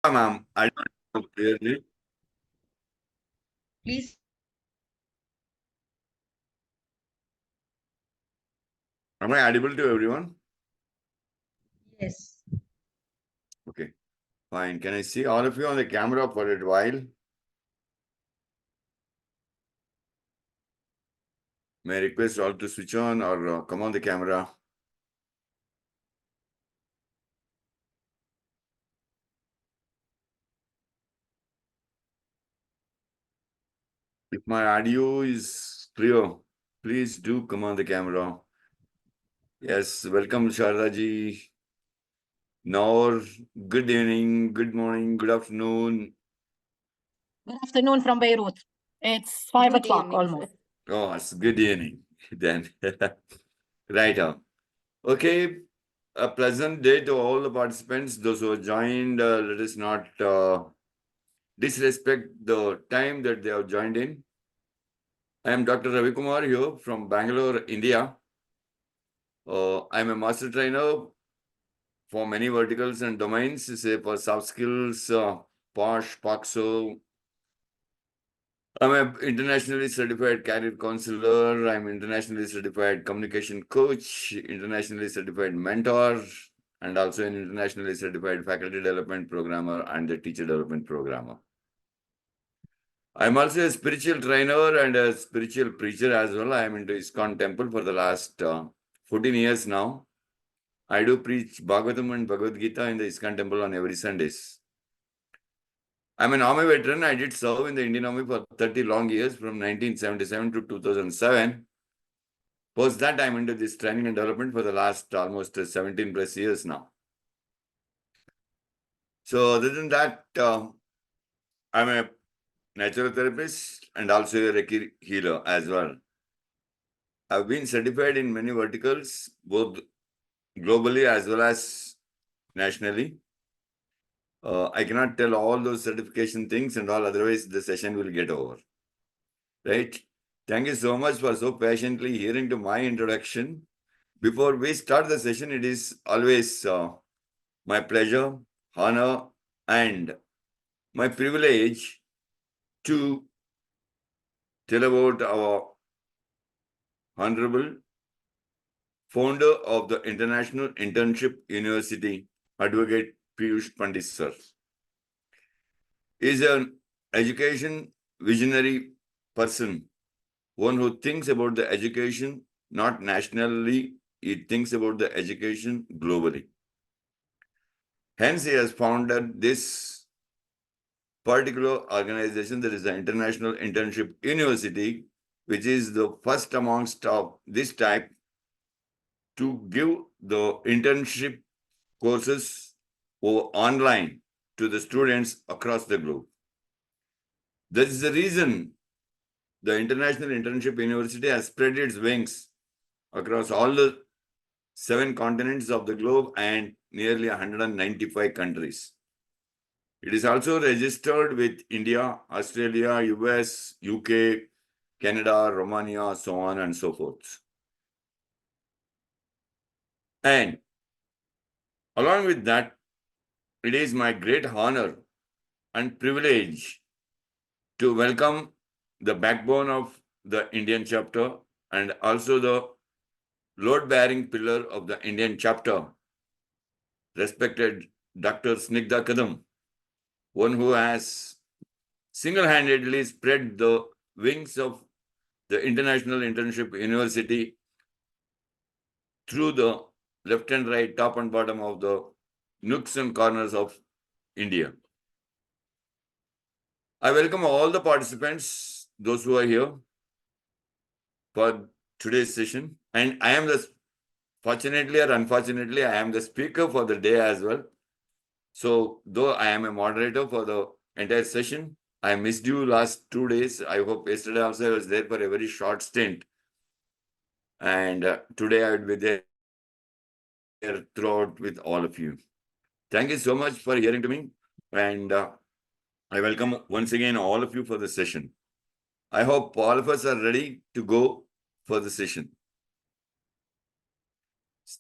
Ma'am, I don't know clearly. Please. Am I audible to everyone? Yes. Okay, fine. Can I see all of you on the camera for a while? May I request all to switch on or come on the camera? If my audio is clear, please do come on the camera. Yes, welcome Sharda ji. Noor, good evening, good morning, good afternoon. Good afternoon from Beirut. It's 5 o'clock almost. Oh, it's good evening then. Right on. Okay, a pleasant day to all the participants. Those who have joined, let us not disrespect the time that they have joined in. I am Dr. Ravi Kumar here from Bangalore, India. I'm a master trainer for many verticals and domains, say for soft skills, POSH, POXO. I'm an internationally certified career counselor. I'm internationally certified communication coach, internationally certified mentor, and also an internationally certified faculty development programmer and a teacher development programmer. I'm also a spiritual trainer and a spiritual preacher as well. I am into ISKCON temple for the last 14 years now. I do preach Bhagavatam and Bhagavad Gita in the ISKCON temple on every Sundays. I'm an army veteran. I did serve in the Indian Army for 30 long years from 1977 to 2007. Post that, I'm into this training and development for the last almost 17 plus years now. So other than that, I'm a natural therapist and also a Reiki healer as well. I've been certified in many verticals, both globally as well as nationally. I cannot tell all those certification things and all, otherwise the session will get over. Right? Thank you so much for so patiently hearing to my introduction. Before we start the session, it is always my pleasure, honor, and my privilege to tell about our honorable founder of the International Internship University, Advocate Piyush Pandit sir. He is an education visionary person, one who thinks about the education not nationally, he thinks about the education globally. Hence, he has founded this particular organization, that is the International Internship University, which is the first amongst of this type to give the internship courses online to the students across the globe. That is the reason the International Internship University has spread its wings across all the 7 continents of the globe and nearly 195 countries. It is also registered with India, Australia, US, UK, Canada, Romania, so on and so forth. And along with that, it is my great honor and privilege to welcome the backbone of the Indian chapter and also the load-bearing pillar of the Indian chapter, respected Dr. Snigdha Kadam, one who has single-handedly spread the wings of the International Internship University through the left and right, top and bottom of the nooks and corners of India. I welcome all the participants, those who are here for today's session. And I am fortunately or unfortunately, I am the speaker for the day as well. So though I am a moderator for the entire session, I missed you last 2 days. I hope yesterday also I was there for a very short stint. And today I will be there throughout with all of you. Thank you so much for hearing to me. And I welcome once again all of you for the session. I hope all of us are ready to go for the session.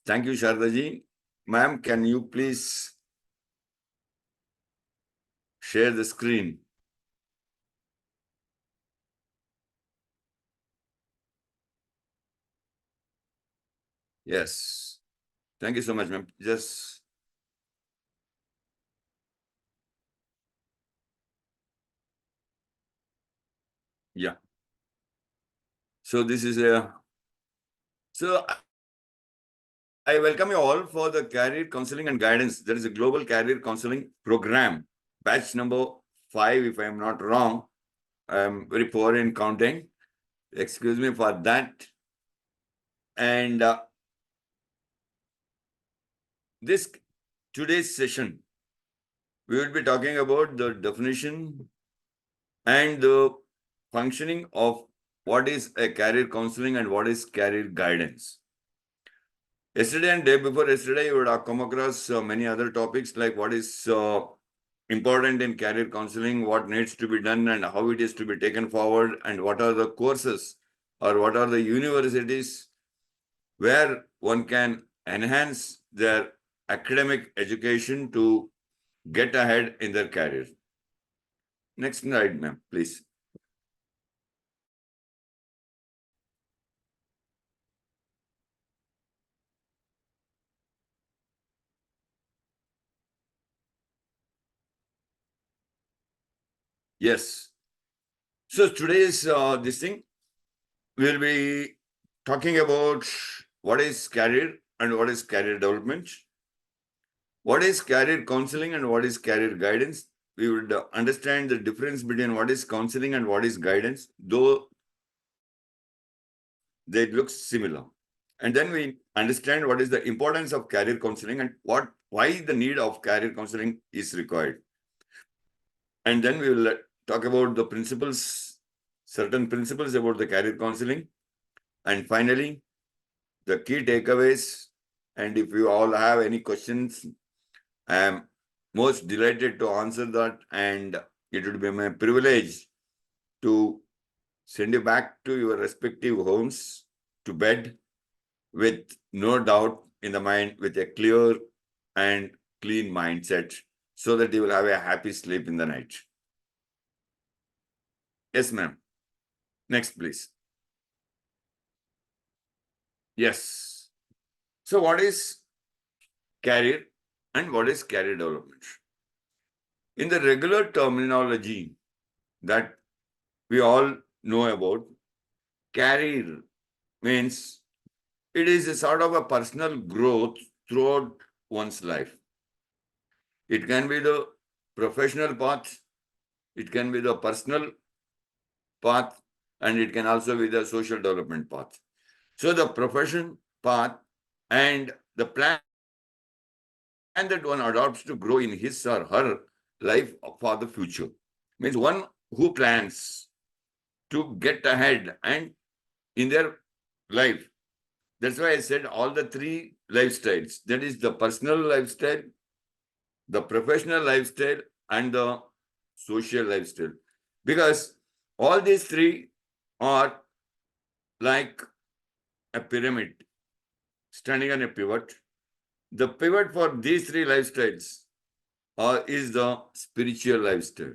Thank you, Shardaji. Ma'am, can you please share the screen. Yes. Thank you so much, ma'am. Just yeah. So this is a so I welcome you all for the career counseling and guidance. There is a global career counseling program, batch number 5, if I am not wrong. I am very poor in counting. Excuse me for that. And this today's session, we will be talking about the definition and the functioning of what is a career counseling and what is career guidance. Yesterday and day before yesterday, you would have come across many other topics like what is important in career counseling, what needs to be done and how it is to be taken forward, and what are the courses or what are the universities where one can enhance their academic education to get ahead in their career. Next slide, ma'am, please. Yes. So today's this thing, we'll be talking about what is career and what is career development, what is career counseling and what is career guidance. We would understand the difference between what is counseling and what is guidance, though they look similar. And then we understand what is the importance of career counseling and why the need of career counseling is required. And then we will talk about the principles, certain principles about the career counseling. And finally, the key takeaways. And if you all have any questions, I am most delighted to answer that. And it would be my privilege to send you back to your respective homes to bed with no doubt in the mind, with a clear and clean mindset, so that you will have a happy sleep in the night. Yes, ma'am. Next, please. Yes. So what is career and what is career development? In the regular terminology that we all know about, career means it is a sort of a personal growth throughout one's life. It can be the professional path, it can be the personal path, and it can also be the social development path. So the profession path and the plan that one adopts to grow in his or her life for the future means one who plans to get ahead and in their life. That's why I said all the 3 lifestyles. That is the personal lifestyle, the professional lifestyle, and the social lifestyle. Because all these 3 are like a pyramid standing on a pivot. The pivot for these 3 lifestyles is the spiritual lifestyle.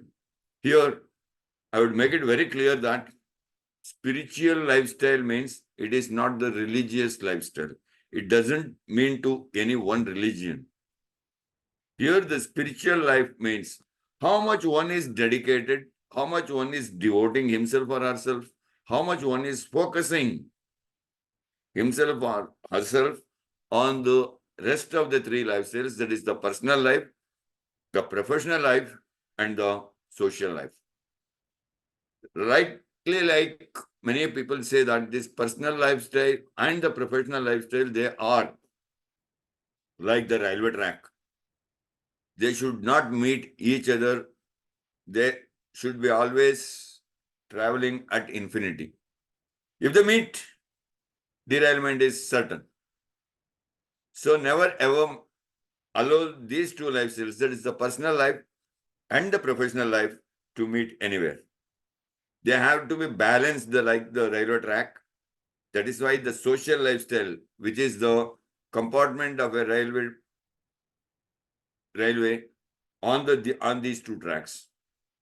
Here, I would make it very clear that spiritual lifestyle means it is not the religious lifestyle. It doesn't mean to any one religion. Here, the spiritual life means how much one is dedicated, how much one is devoting himself or herself, how much one is focusing himself or herself on the rest of the 3 lifestyles, that is the personal life, the professional life, and the social life. Rightly, like many people say that this personal lifestyle and the professional lifestyle, they are like the railway track. They should not meet each other. They should be always traveling at infinity. If they meet, derailment is certain. So never ever allow these 2 lifestyles, that is the personal life and the professional life, to meet anywhere. They have to be balanced like the railway track. That is why the social lifestyle, which is the compartment of a railway, on these two tracks,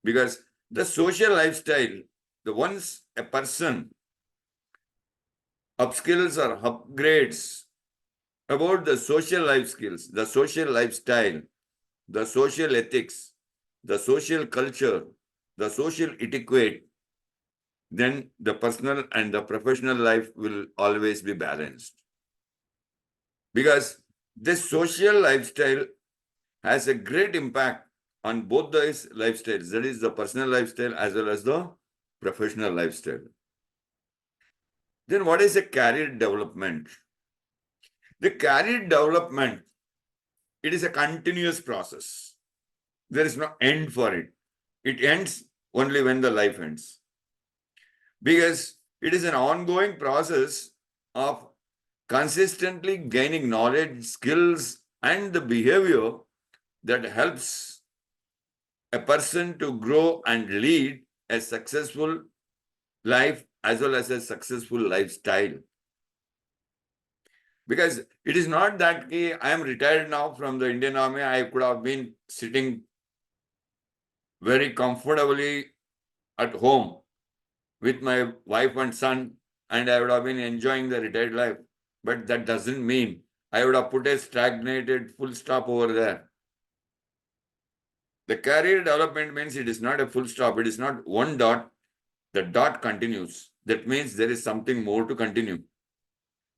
because the social lifestyle, the once a person upskills or upgrades about the social life skills, the social lifestyle, the social ethics, the social culture, the social etiquette, then the personal and the professional life will always be balanced. Because this social lifestyle has a great impact on both these lifestyles, that is the personal lifestyle as well as the professional lifestyle. Then what is a career development? The career development, it is a continuous process. There is no end for it. It ends only when the life ends. Because it is an ongoing process of consistently gaining knowledge, skills, and the behavior that helps a person to grow and lead a successful life as well as a successful lifestyle. Because it is not that I am retired now from the Indian Army, I could have been sitting very comfortably at home with my wife and son, and I would have been enjoying the retired life. But that doesn't mean I would have put a stagnated full stop over there. The career development means it is not a full stop. It is not one dot. The dot continues. That means there is something more to continue.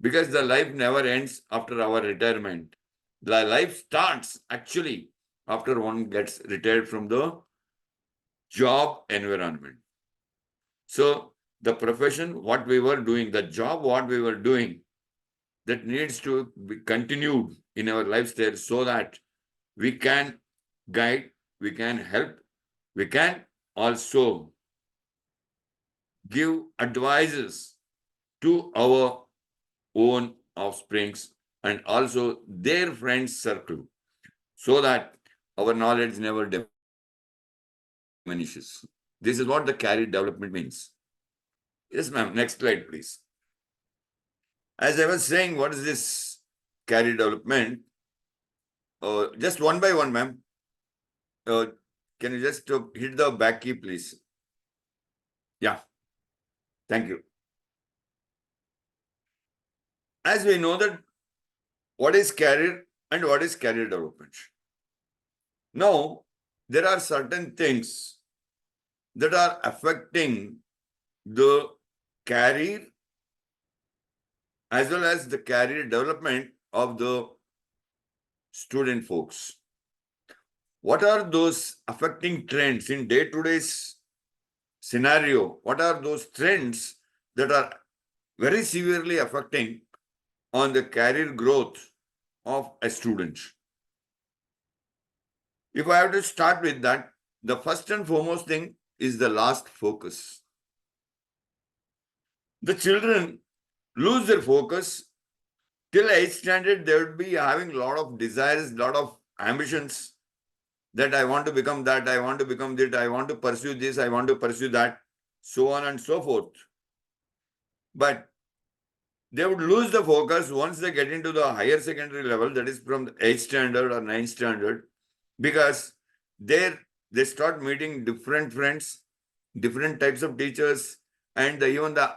Because the life never ends after our retirement. The life starts actually after one gets retired from the job environment. So the profession, what we were doing, the job, what we were doing, that needs to be continued in our lifestyle so that we can guide, we can help, we can also give advices to our own offsprings and also their friends circle so that our knowledge never diminishes. This is what the career development means. Yes, ma'am. Next slide, please. As I was saying, what is this career development? Just one by one, ma'am. Can you just hit the back key, please? Yeah. Thank you. As we know that what is career and what is career development. Now, there are certain things that are affecting the career as well as the career development of the student folks. What are those affecting trends in day-to-day's scenario? What are those trends that are very severely affecting on the career growth of a student? If I have to start with that, the first and foremost thing is the last focus. The children lose their focus. Till 8th standard, they would be having a lot of desires, a lot of ambitions that I want to become that, I want to become that, I want to pursue this, I want to pursue that, so on and so forth. But they would lose the focus once they get into the higher secondary level, that is from the 8th standard or 9th standard, because there they start meeting different friends, different types of teachers, and even the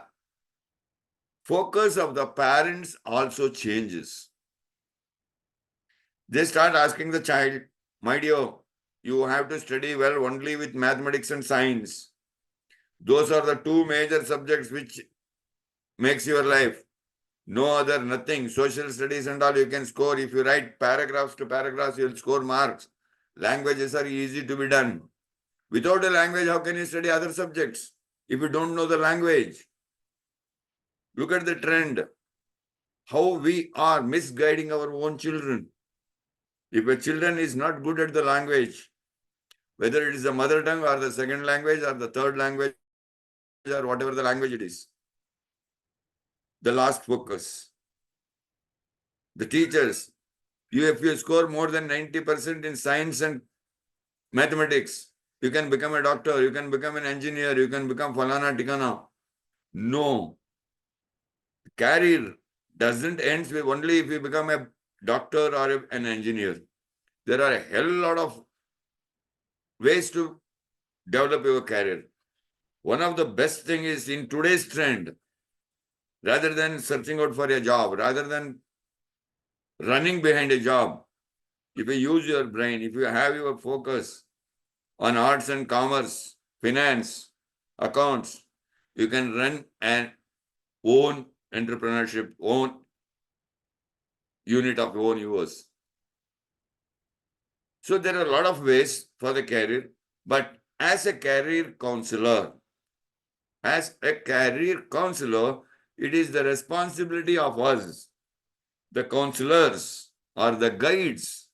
focus of the parents also changes. They start asking the child, my dear, you have to study well only with mathematics and science. Those are the two major subjects which makes your life. No other, nothing. Social studies and all you can score. If you write paragraphs to paragraphs, you'll score marks. Languages are easy to be done. Without a language, how can you study other subjects if you don't know the language? Look at the trend. How we are misguiding our own children. If a children is not good at the language, whether it is the mother tongue or the second language or the third language or whatever the language it is, the last focus. The teachers, if you score more than 90% in science and mathematics, you can become a doctor, you can become an engineer, you can become falana tikana. No. Career doesn't end with only if you become a doctor or an engineer. There are a hell lot of ways to develop your career. One of the best thing is in today's trend, rather than searching out for a job, rather than running behind a job, if you use your brain, if you have your focus on arts and commerce, finance, accounts, you can run an own entrepreneurship, own unit of own yours. So there are a lot of ways for the career, but as a career counselor, it is the responsibility of us, the counselors or the guides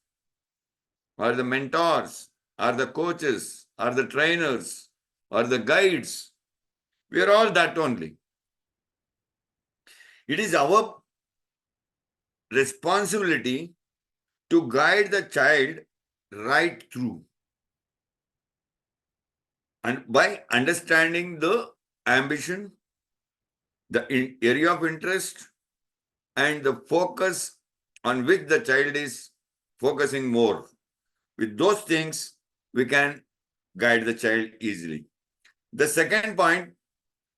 or the mentors or the coaches or the trainers or the guides. We are all that only. It is our responsibility to guide the child right through. And by understanding the ambition, the area of interest, and the focus on which the child is focusing more. With those things, we can guide the child easily. The second point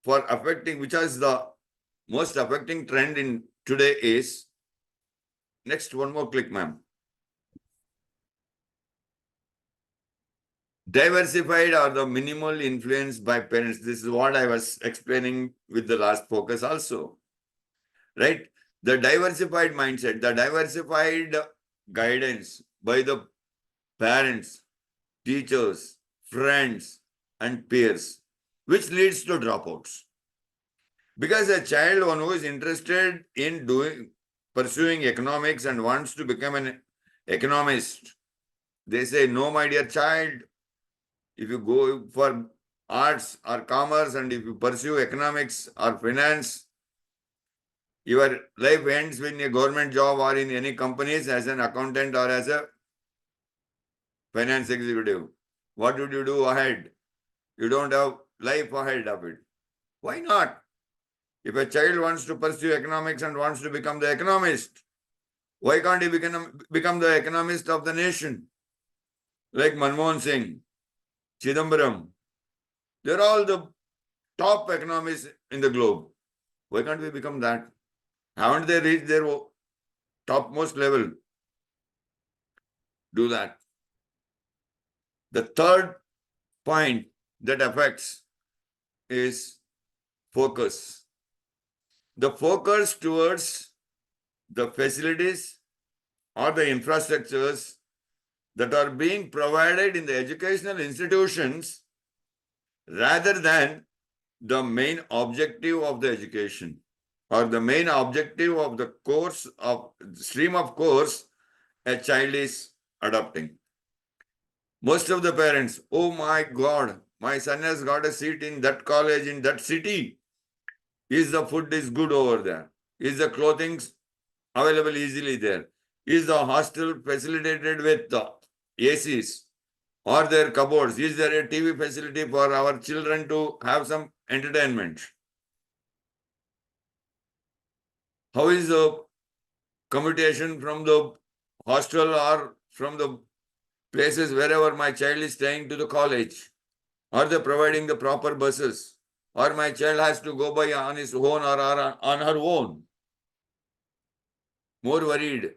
for affecting, which is the most affecting trend in today is, next one more click, ma'am. Diversified or the minimal influence by parents. This is what I was explaining with the last focus also, right? The diversified mindset, the diversified guidance by the parents, teachers, friends, and peers, which leads to dropouts. Because a child, one who is interested in pursuing economics and wants to become an economist, they say, no, my dear child, if you go for arts or commerce and if you pursue economics or finance, your life ends in a government job or in any companies as an accountant or as a finance executive. What would you do ahead? You don't have life ahead of it. Why not? If a child wants to pursue economics and wants to become the economist, why can't he become the economist of the nation? Like Manmohan Singh, Chidambaram. They're all the top economists in the globe. Why can't we become that? Haven't they reached their topmost level? Do that. The third point that affects is focus. The focus towards the facilities or the infrastructures that are being provided in the educational institutions rather than the main objective of the education or the main objective of the course of stream of course a child is adopting. Most of the parents, oh my God, my son has got a seat in that college in that city. Is the food is good over there? Is the clothing available easily there? Is the hostel facilitated with the ACs or their cupboards? Is there a TV facility for our children to have some entertainment? How is the commutation from the hostel or from the places wherever my child is staying to the college? Are they providing the proper buses? Or my child has to go by on his own or on her own? More worried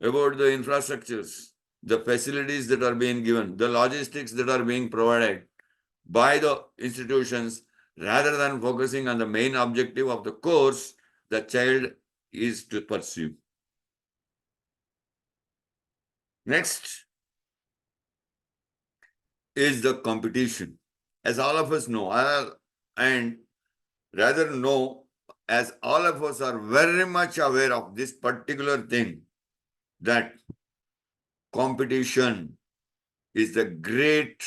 about the infrastructures, the facilities that are being given, the logistics that are being provided by the institutions, rather than focusing on the main objective of the course the child is to pursue. Next is the competition. As all of us know, and rather know, as all of us are very much aware of this particular thing, that competition is the great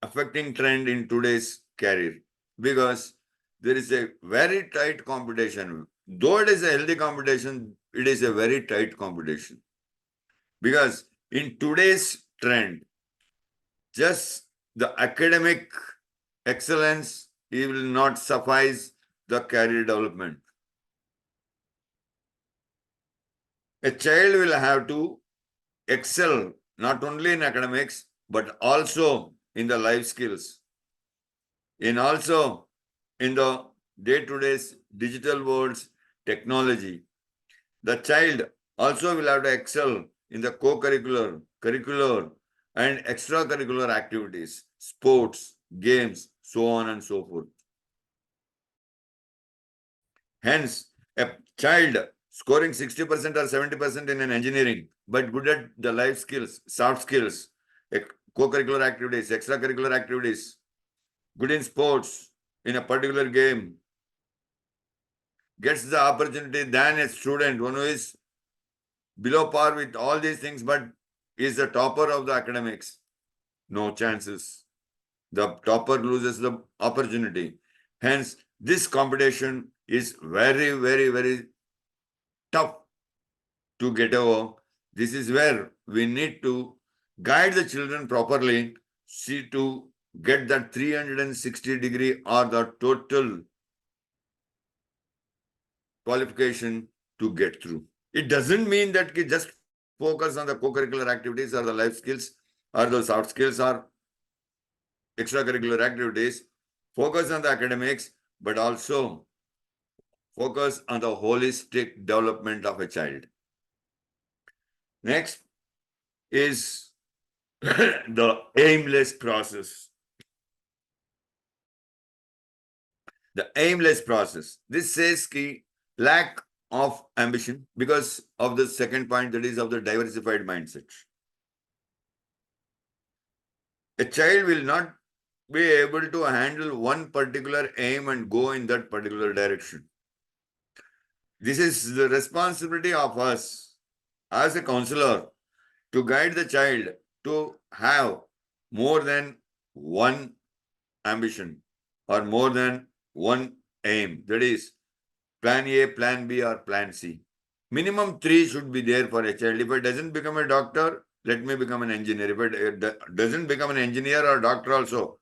affecting trend in today's career, because there is a very tight competition. Though it is a healthy competition, it is a very tight competition. Because in today's trend, just the academic excellence, it will not suffice the career development. A child will have to excel not only in academics, but also in the life skills, also in the day-to-day digital world's technology. The child also will have to excel in the co-curricular, curricular, and extracurricular activities, sports, games, so on and so forth. Hence, a child scoring 60% or 70% in an engineering, but good at the life skills, soft skills, co-curricular activities, extracurricular activities, good in sports, in a particular game, gets the opportunity than a student one who is below par with all these things, but is the topper of the academics. No chances. The topper loses the opportunity. Hence, this competition is very, very, very tough to get over. This is where we need to guide the children properly, see to get that 360-degree or the total qualification to get through. It doesn't mean that you just focus on the co-curricular activities or the life skills or the soft skills or extracurricular activities. Focus on the academics, but also focus on the holistic development of a child. Next is the aimless process. The aimless process. This says ki lack of ambition because of the second point, that is of the diversified mindset. A child will not be able to handle one particular aim and go in that particular direction. This is the responsibility of us as a counselor to guide the child to have more than one ambition or more than one aim. That is plan A, plan B, or plan C. Minimum 3 should be there for a child. If it doesn't become a doctor, let me become an engineer. If it doesn't become an engineer or doctor also,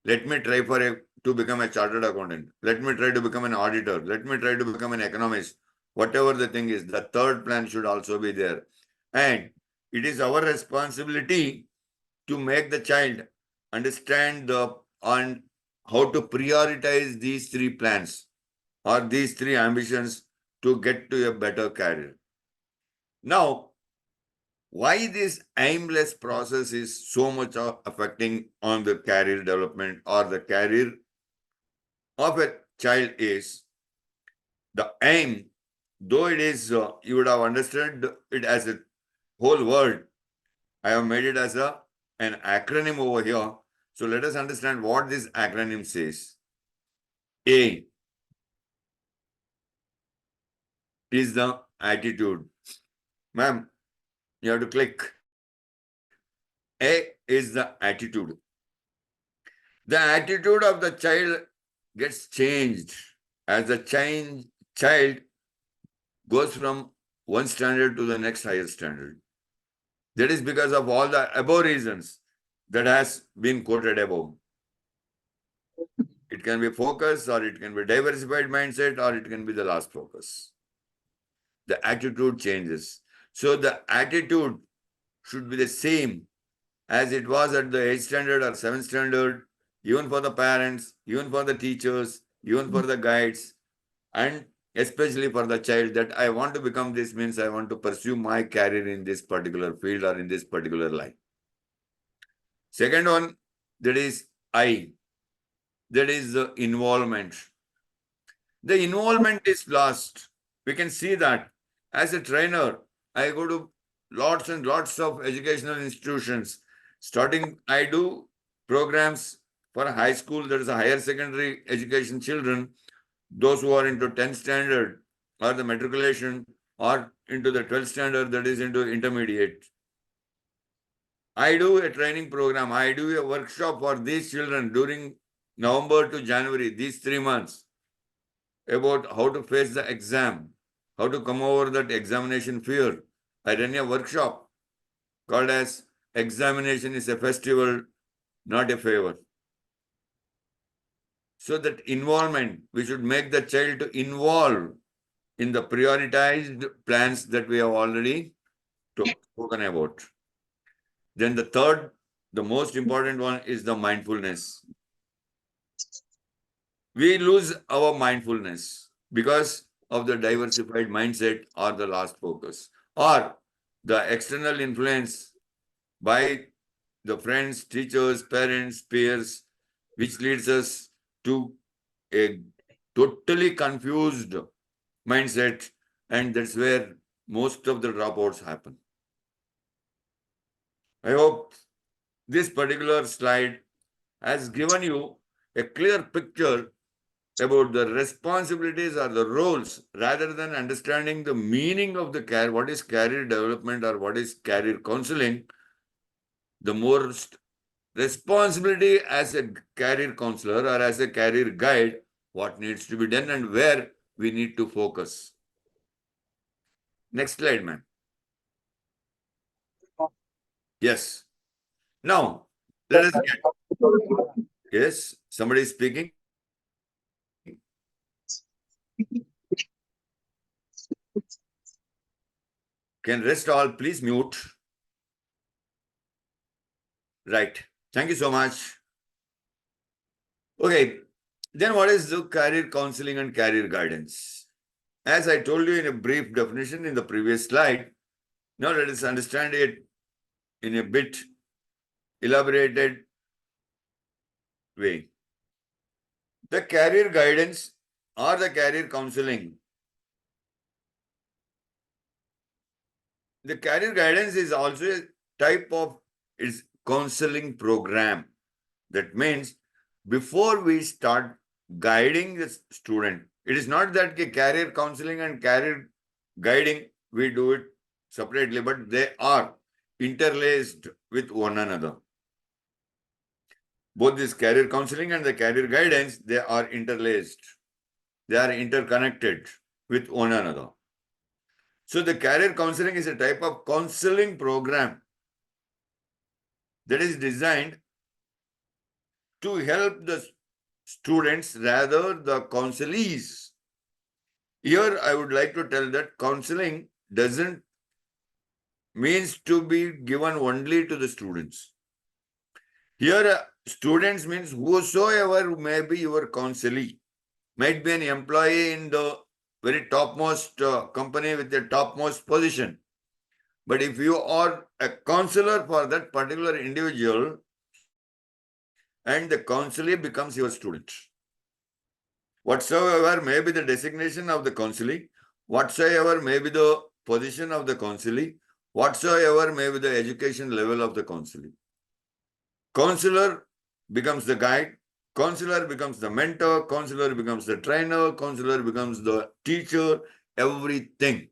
let me try to become a chartered accountant. Let me try to become an auditor. Let me try to become an economist. Whatever the thing is, the third plan should also be there. And it is our responsibility to make the child understand on how to prioritize these 3 plans or these 3 ambitions to get to a better career. Now, why this aimless process is so much affecting on the career development or the career of a child is the aim, though it is, you would have understood it as a whole word. I have made it as an acronym over here. So let us understand what this acronym says. A is the attitude. Ma'am, you have to click. A is the attitude. The attitude of the child gets changed as the child goes from one standard to the next higher standard. That is because of all the above reasons that has been quoted above. It can be focus, or it can be diversified mindset, or it can be the last focus. The attitude changes. So the attitude should be the same as it was at the 8th standard or 7th standard, even for the parents, even for the teachers, even for the guides, and especially for the child, that I want to become this means I want to pursue my career in this particular field or in this particular line. Second one, that is I. That is the involvement. The involvement is lost. We can see that as a trainer, I go to lots and lots of educational institutions. Starting, I do programs for high school, that is a higher secondary education children, those who are into 10th standard or the matriculation or into the 12th standard, that is into intermediate. I do a training program. I do a workshop for these children during November to January, these 3 months, about how to face the exam, how to come over that examination fear. I run a workshop called as Examination is a Festival, Not a Favor. So that involvement, we should make the child to involve in the prioritized plans that we have already spoken about. Then the third, the most important one is the mindfulness. We lose our mindfulness because of the diversified mindset or the lost focus or the external influence by the friends, teachers, parents, peers, which leads us to a totally confused mindset, and that's where most of the dropouts happen. I hope this particular slide has given you a clear picture about the responsibilities or the roles rather than understanding the meaning of the career, what is career development or what is career counseling. The most responsibility as a career counselor or as a career guide, what needs to be done and where we need to focus. Next slide, ma'am. Yes. Now, let us get. Yes, somebody is speaking. Can rest all, please mute. Right. Thank you so much. Okay. Then what is the career counseling and career guidance? As I told you in a brief definition in the previous slide, now let us understand it in a bit elaborated way. The career guidance or the career counseling. The career guidance is also a type of its counseling program. That means before we start guiding the student, it is not that career counseling and career guiding, we do it separately, but they are interlaced with one another. Both this career counseling and the career guidance, they are interlaced. They are interconnected with one another. So the career counseling is a type of counseling program that is designed to help the students rather the counselees. Here I would like to tell that counseling doesn't means to be given only to the students. Here students means whosoever may be your counselee, might be an employee in the very topmost company with the topmost position. But if you are a counselor for that particular individual, and the counselee becomes your student. Whatsoever may be the designation of the counselee, whatsoever may be the position of the counselee, whatsoever may be the education level of the counselee. Counselor becomes the guide, counselor becomes the mentor, counselor becomes the trainer, counselor becomes the teacher, everything.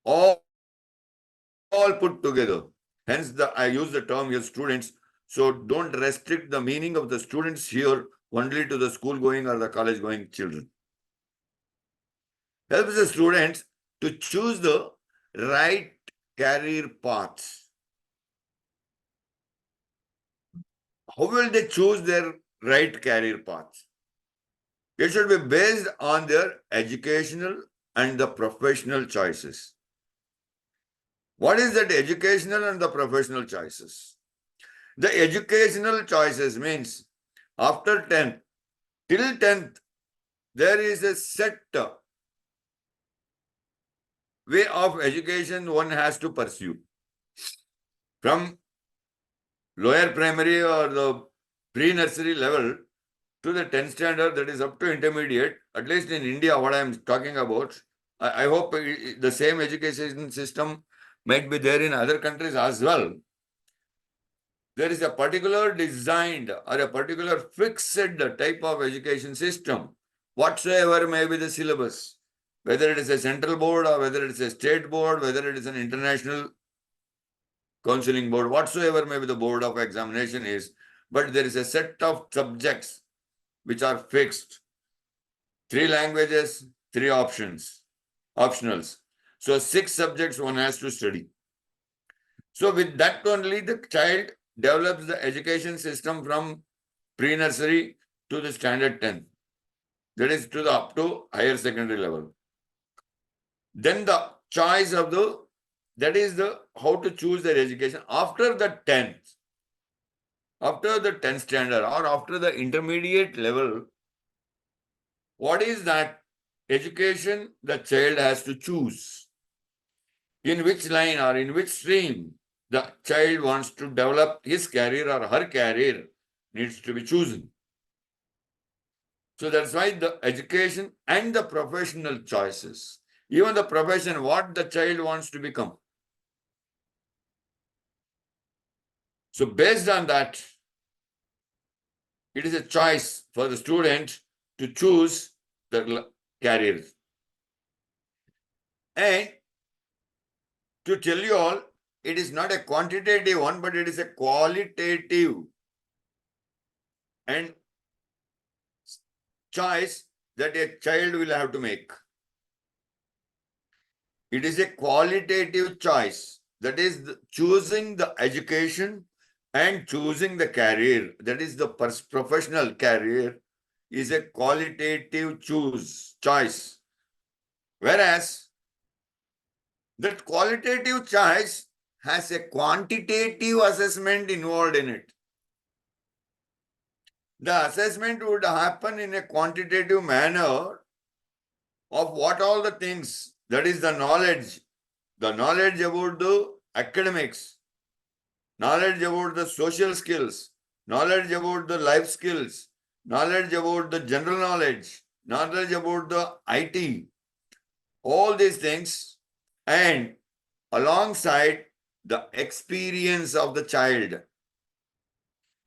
All put together. Hence, I use the term here, students. So don't restrict the meaning of the students here only to the school going or the college going children. Helps the students to choose the right career paths. How will they choose their right career paths? It should be based on their educational and the professional choices. What is that educational and the professional choices? The educational choices means after 10th, till 10th, there is a set way of education one has to pursue. From lower primary or the pre-nursery level to the 10th standard, that is up to intermediate, at least in India, what I am talking about, I hope the same education system might be there in other countries as well. There is a particular designed or a particular fixed type of education system, whatsoever may be the syllabus, whether it is a central board or whether it is a state board, whether it is an international counseling board, whatsoever may be the board of examination is, but there is a set of subjects which are fixed. 3 languages, 3 optionals. So 6 subjects one has to study. So with that only the child develops the education system from pre-nursery to the standard 10. That is to the up to higher secondary level. Then the choice of the that is the how to choose their education after the 10th. After the 10th standard or after the intermediate level, what is that education the child has to choose? In which line or in which stream the child wants to develop his career or her career needs to be chosen. So that's why the education and the professional choices, even the profession, what the child wants to become. So based on that, it is a choice for the student to choose the career. And to tell you all, it is not a quantitative one, but it is a qualitative and choice that a child will have to make. It is a qualitative choice, that is choosing the education and choosing the career, that is the professional career, is a qualitative choice. Whereas that qualitative choice has a quantitative assessment involved in it. The assessment would happen in a quantitative manner of what all the things, that is the knowledge about the academics, knowledge about the social skills, knowledge about the life skills, knowledge about the general knowledge, knowledge about the IT, all these things, and alongside the experience of the child.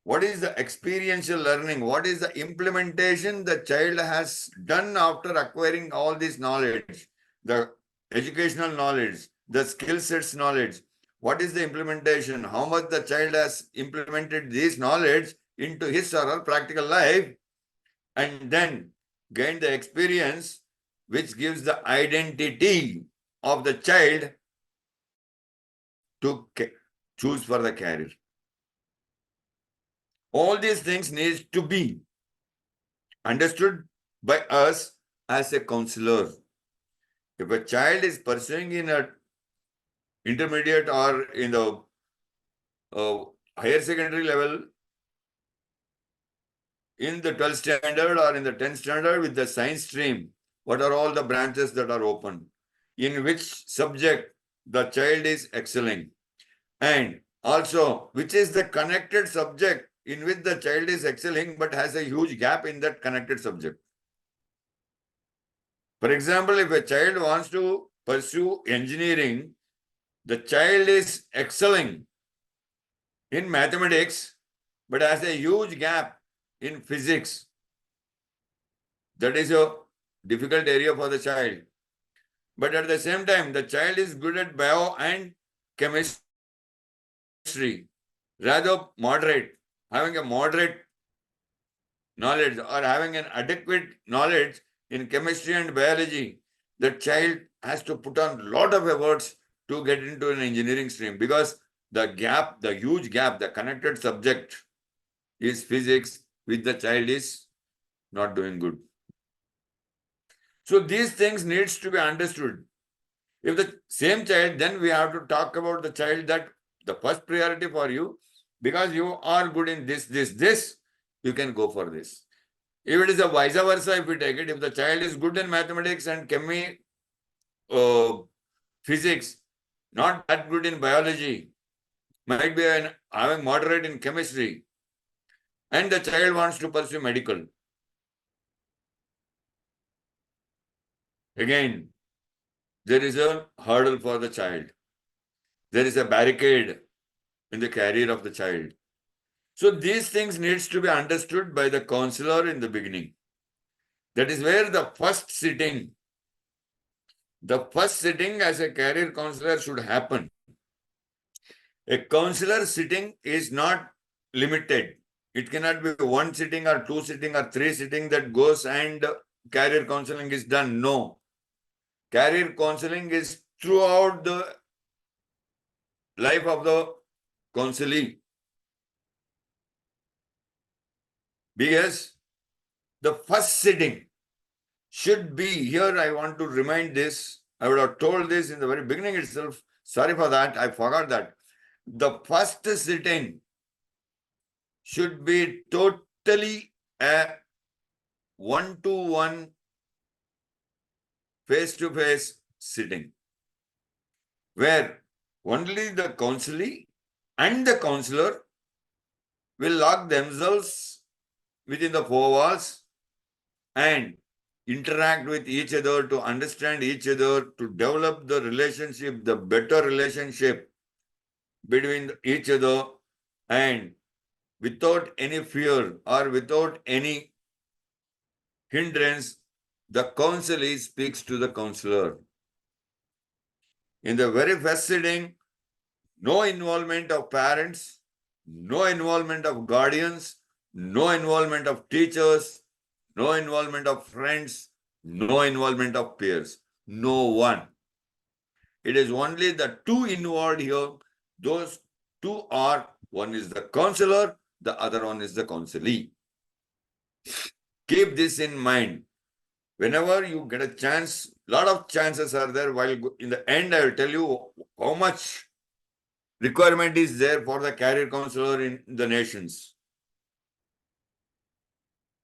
What is the experiential learning? What is the implementation the child has done after acquiring all this knowledge, the educational knowledge, the skill sets knowledge? What is the implementation? How much the child has implemented this knowledge into his or her practical life, and then gain the experience which gives the identity of the child to choose for the career. All these things need to be understood by us as a counselor. If a child is pursuing in a intermediate or in the higher secondary level, in the 12th standard or in the 10th standard with the science stream, what are all the branches that are open? In which subject the child is excelling? And also, which is the connected subject in which the child is excelling but has a huge gap in that connected subject? For example, if a child wants to pursue engineering, the child is excelling in mathematics but has a huge gap in physics. That is a difficult area for the child. But at the same time, the child is good at bio and chemistry, rather moderate, having a moderate knowledge or having an adequate knowledge in chemistry and biology. The child has to put on a lot of efforts to get into an engineering stream, because the gap, the huge gap, the connected subject is physics, which the child is not doing good. So these things needs to be understood. If the same child, then we have to talk about the child that the first priority for you, because you are good in this, you can go for this. If it is a vice versa, if we take it, if the child is good in mathematics and physics, not that good in biology, might be having moderate in chemistry, and the child wants to pursue medical. Again, there is a hurdle for the child. There is a barricade in the career of the child. So these things needs to be understood by the counselor in the beginning. That is where the first sitting as a career counselor should happen. A counselor sitting is not limited. It cannot be one sitting or two sitting or three sitting that goes and career counseling is done. No. Career counseling is throughout the life of the counselee. Because the first sitting should be, here I want to remind this, I would have told this in the very beginning itself, Sorry for that, I forgot that. The first sitting should be totally a one-to-one face-to-face sitting, where only the counselee and the counselor will lock themselves within the four walls and interact with each other to understand each other, to develop the relationship, the better relationship between each other, and without any fear or without any hindrance, the counselee speaks to the counselor. In the very first sitting, no involvement of parents, no involvement of guardians, no involvement of teachers, no involvement of friends, no involvement of peers. No one. It is only the two involved here. Those two are, one is the counselor, the other one is the counselee. Keep this in mind. Whenever you get a chance, lot of chances are there. While in the end, I will tell you how much requirement is there for the career counselor in the nations.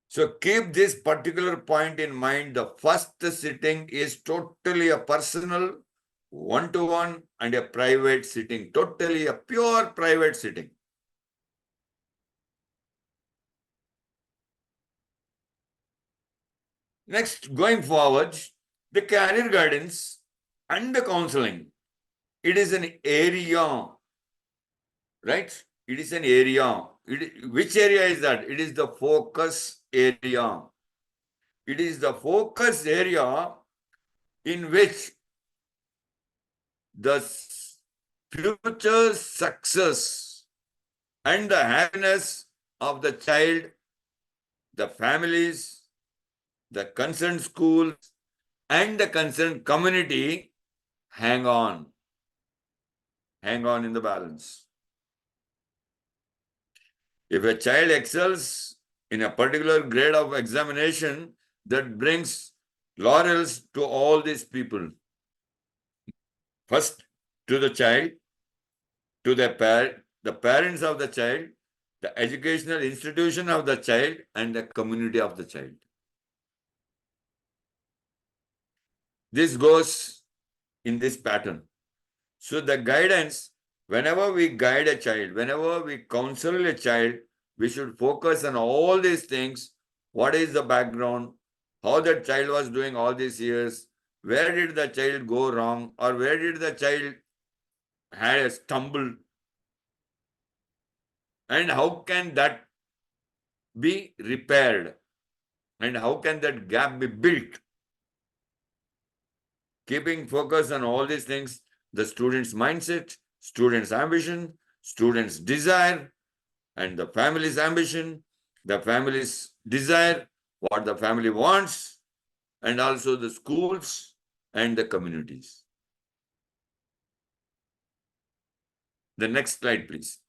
So keep this particular point in mind. The first sitting is totally a personal, one-to-one and a private sitting, totally a pure private sitting. Next, going forward, the career guidance and the counseling. It is an area, right? It is an area. Which area is that? It is the focus area. It is the focus area in which the future success and the happiness of the child, the families, the concerned schools, and the concerned community hang on in the balance. If a child excels in a particular grade of examination, that brings laurels to all these people. First, to the child, to the parents of the child, the educational institution of the child, and the community of the child. This goes in this pattern. So the guidance, whenever we guide a child, whenever we counsel a child, we should focus on all these things. What is the background? How the child was doing all these years? Where did the child go wrong? Or where did the child had a stumble? And how can that be repaired? And how can that gap be built? Keeping focus on all these things, the student's mindset, student's ambition, student's desire, and the family's ambition, the family's desire, what the family wants, and also the schools and the communities. The next slide, please.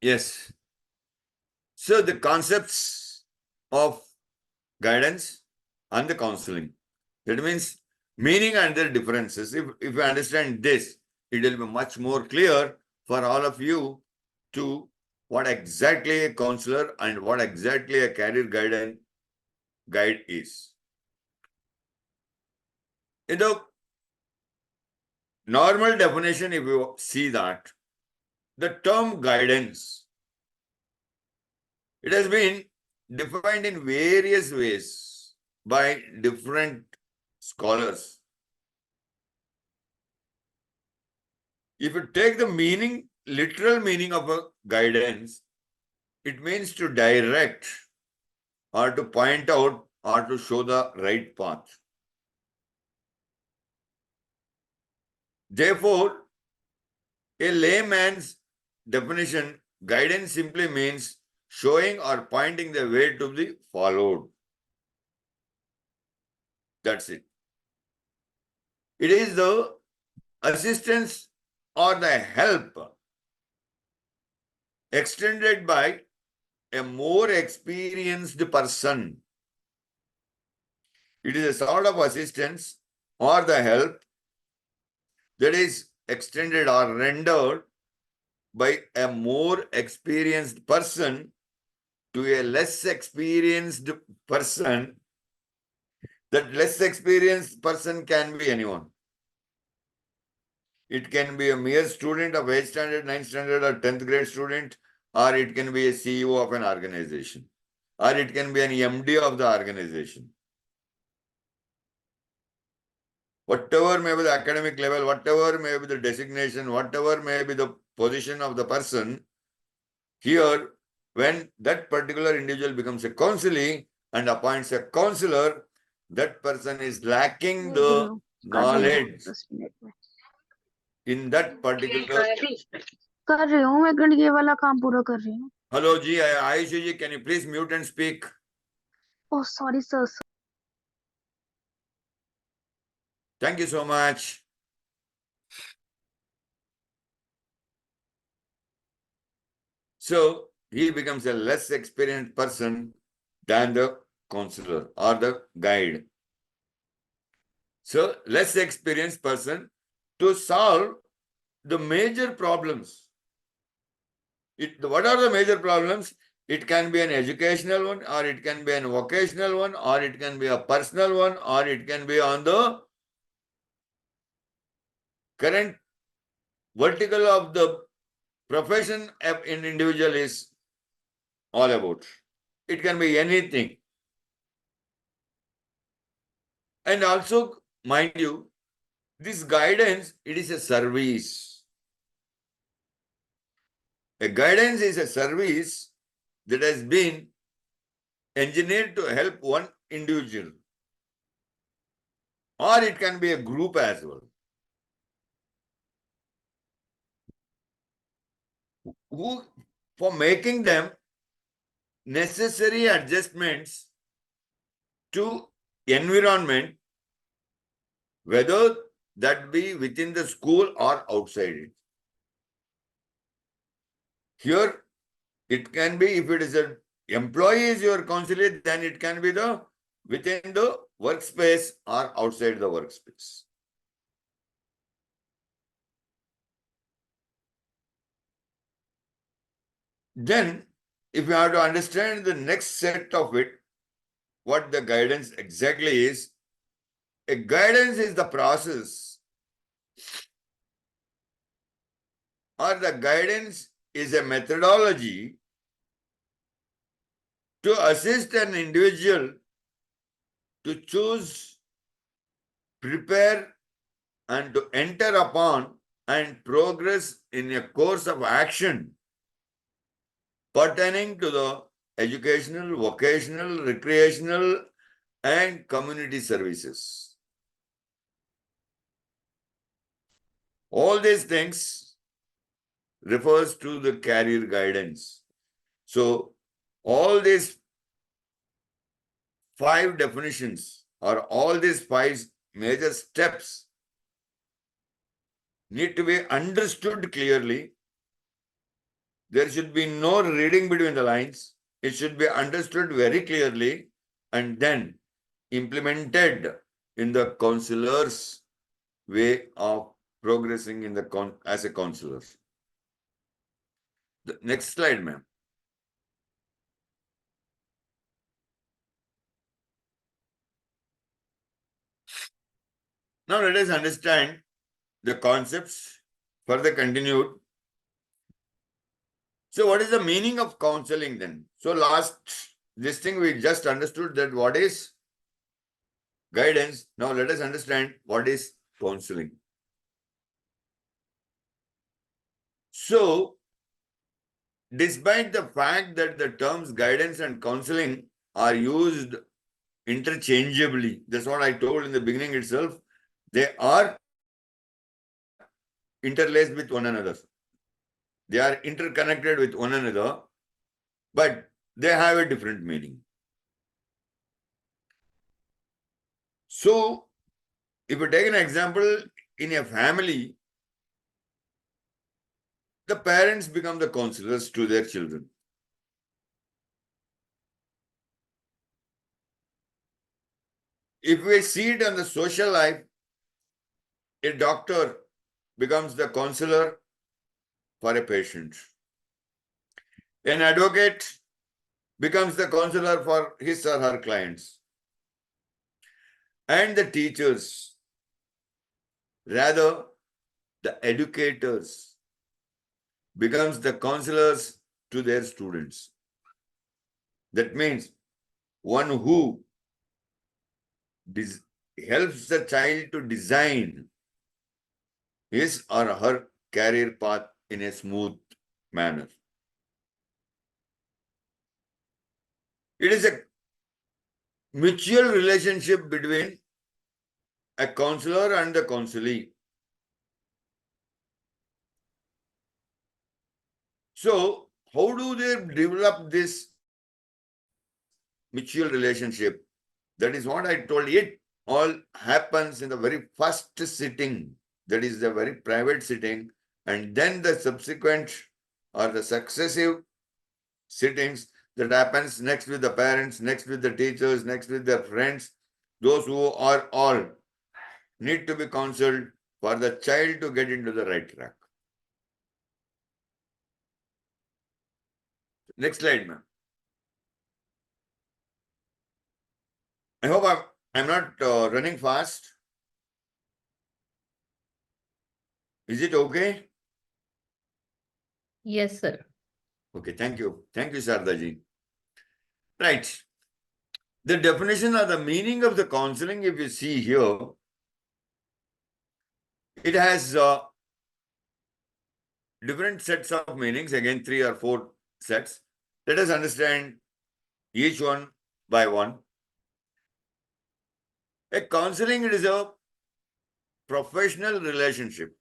Yes. So the concepts of guidance and the counseling. That means meaning and their differences. If you understand this, it will be much more clear for all of you to what exactly a counselor and what exactly a career guide is. In the normal definition, if you see that, the term guidance, it has been defined in various ways by different scholars. If you take the meaning, literal meaning of a guidance, it means to direct or to point out or to show the right path. Therefore, a layman's definition, guidance simply means showing or pointing the way to be followed. That's it. It is the assistance or the help extended by a more experienced person It is a sort of assistance or the help that is extended or rendered by a more experienced person to a less experienced person. That less experienced person can be anyone. It can be a mere student of 8th standard, 9th standard, or 10th grade student, or it can be a CEO of an organization, or it can be an MD of the organization. Whatever may be the academic level, whatever may be the designation, whatever may be the position of the person, here, when that particular individual becomes a counselee and appoints a counselor, that person is lacking the knowledge in that particular. कर रही हूँ मैं गणित वाला काम पूरा कर रही हूँ. Hello, Ji, Ayushi Ji, can you please mute and speak? Oh, sorry, sir. Thank you so much. So he becomes a less experienced person than the counselor or the guide. So less experienced person to solve the major problems. What are the major problems? It can be an educational one, or it can be an vocational one, or it can be a personal one, or it can be on the current vertical of the profession an individual is all about. It can be anything. And also, mind you, this guidance, it is a service. A guidance is a service that has been engineered to help one individual. Or it can be a group as well. Who, for making them necessary adjustments to environment, whether that be within the school or outside it. Here, it can be, if it is an employee is your counselor, then it can be the within the workspace or outside the workspace. Then, if you have to understand the next set of it, what the guidance exactly is, a guidance is the process, or the guidance is a methodology to assist an individual to choose, prepare, and to enter upon and progress in a course of action pertaining to the educational, vocational, recreational, and community services. All these things refers to the career guidance. So all these 5 definitions or all these 5 major steps need to be understood clearly. There should be no reading between the lines. It should be understood very clearly and then implemented in the counselor's way of progressing in the as a counselor. The next slide, ma'am. Now let us understand the concepts further continued. So what is the meaning of counseling then? So this thing we just understood that what is guidance. Now let us understand what is counseling. So despite the fact that the terms guidance and counseling are used interchangeably, that's what I told in the beginning itself, they are interlaced with one another. They are interconnected with one another, but they have a different meaning. So, if you take an example, in a family, the parents become the counselors to their children. if we see it on the social life, a doctor becomes the counselor for a patient. An advocate becomes the counselor for his or her clients. And the teachers, rather the educators, becomes the counselors to their students. That means one who helps the child to design his or her career path in a smooth manner. It is a mutual relationship between a counselor and the counselee. So, how do they develop this mutual relationship? That is what I told. It all happens in the very first sitting. That is the very private sitting. And then the subsequent or the successive sittings that happens next with the parents, next with the teachers, next with their friends, those who are all need to be counseled for the child to get into the right track. Next slide, ma'am. I hope I'm not running fast. Is it okay? Yes, sir. Okay, thank you. Thank you, Sardaji. Right. The definition or the meaning of the counseling, if you see here, it has different sets of meanings, again 3 or 4 sets. Let us understand each one by one. A counseling, it is a professional relationship.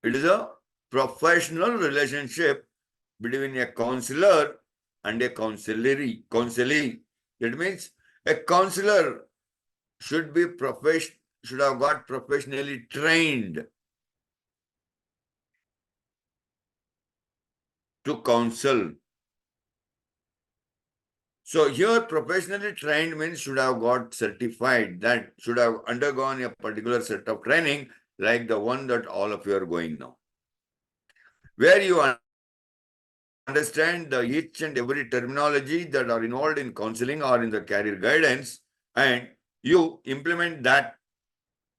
It is a professional relationship between a counselor and a counselee. That means a counselor should have got professionally trained to counsel. So here professionally trained means should have got certified, that should have undergone a particular set of training like the one that all of you are going now. Where you understand the each and every terminology that are involved in counseling or in the career guidance, and you implement that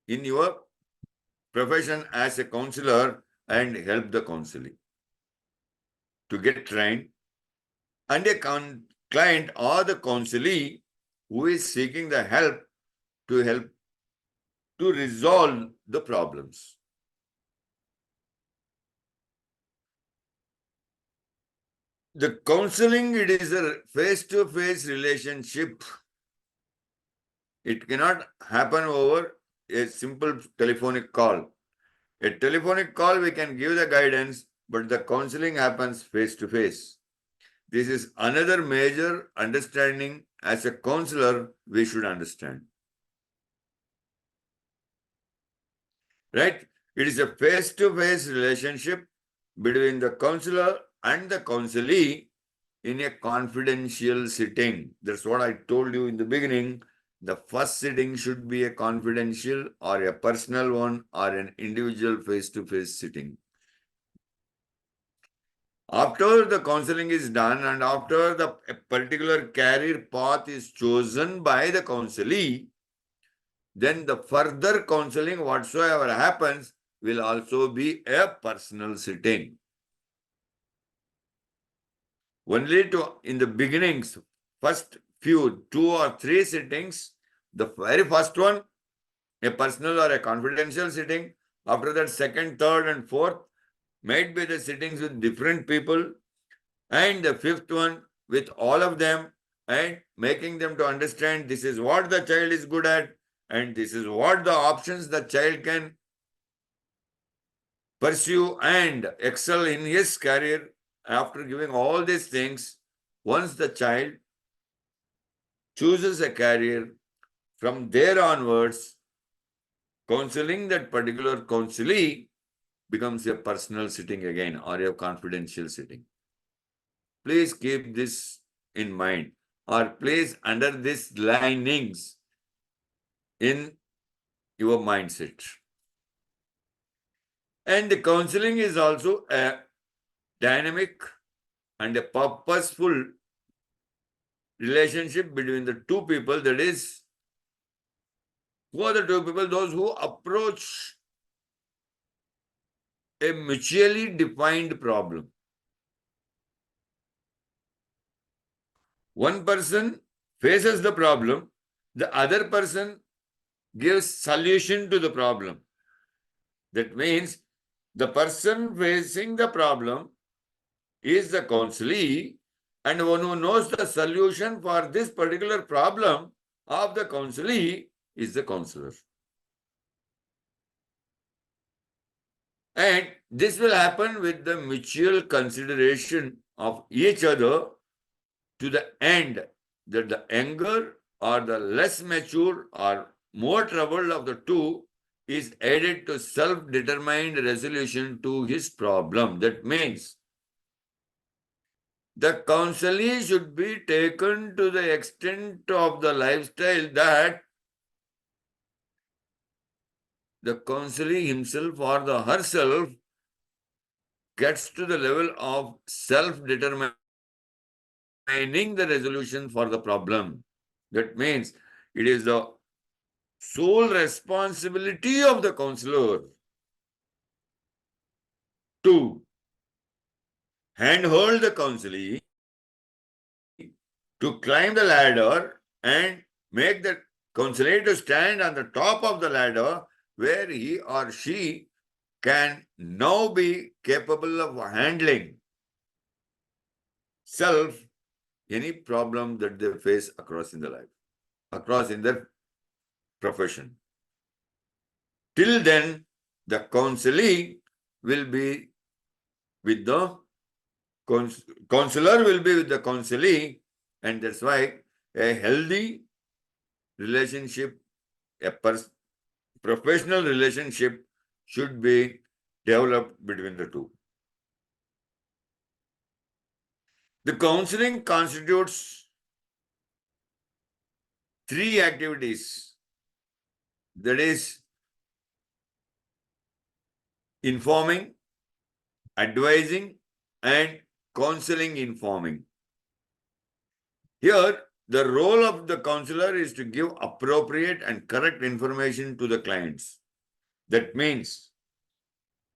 in your profession as a counselor and help the counseling to get trained. And a client or the counselee who is seeking the help to resolve the problems. The counseling, it is a face-to-face relationship. It cannot happen over a simple telephonic call. A telephonic call, we can give the guidance, but the counseling happens face-to-face. This is another major understanding as a counselor we should understand. Right? It is a face-to-face relationship between the counselor and the counselee in a confidential sitting. That's what I told you in the beginning. The first sitting should be a confidential or a personal one or an individual face-to-face sitting. After the counseling is done and after a particular career path is chosen by the counselee, then the further counseling whatsoever happens will also be a personal sitting. Only in the beginnings, first few 2 or 3 sittings, the very first one, a personal or a confidential sitting. After that, second, third, and fourth might be the sittings with different people. And the fifth one with all of them and making them to understand this is what the child is good at and this is what the options the child can pursue and excel in his career. After giving all these things, once the child chooses a career, from there onwards, counseling that particular counselee becomes a personal sitting again or a confidential sitting. Please keep this in mind, or please under these linings, in your mindset. And the counseling is also a dynamic and a purposeful relationship between the two people. That is, who are the two people? Those who approach a mutually defined problem. One person faces the problem, the other person gives solution to the problem. That means the person facing the problem is the counselee, and one who knows the solution for this particular problem of the counselee is the counselor. And this will happen with the mutual consideration of each other to the end that the younger or the less mature or more troubled of the two is aided to self-determined resolution to his problem. That means the counseling should be taken to the extent of the lifestyle that the counselee himself or the herself gets to the level of self-determining the resolution for the problem. That means it is the sole responsibility of the counselor to handhold the counselee to climb the ladder and make the counselor to stand on the top of the ladder where he or she can now be capable of handling any problem that they face across in their life, across in their profession. Till then, the counselee will be with the counselor will be with the counselee, and that's why a healthy relationship, a professional relationship should be developed between the two. The counseling constitutes three activities. That is, informing, advising, and counseling informing. Here, the role of the counselor is to give appropriate and correct information to the clients. That means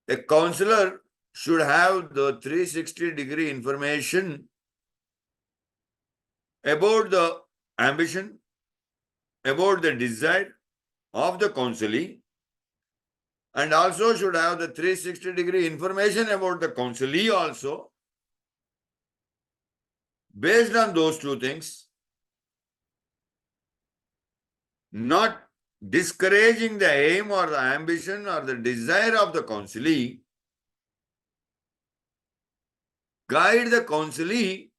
a counselor should have the 360-degree information about the ambition, about the desire of the counselee, and also should have the 360-degree information about the counselee also. Based on those two things, not discouraging the aim or the ambition or the desire of the counselee, guide the counselee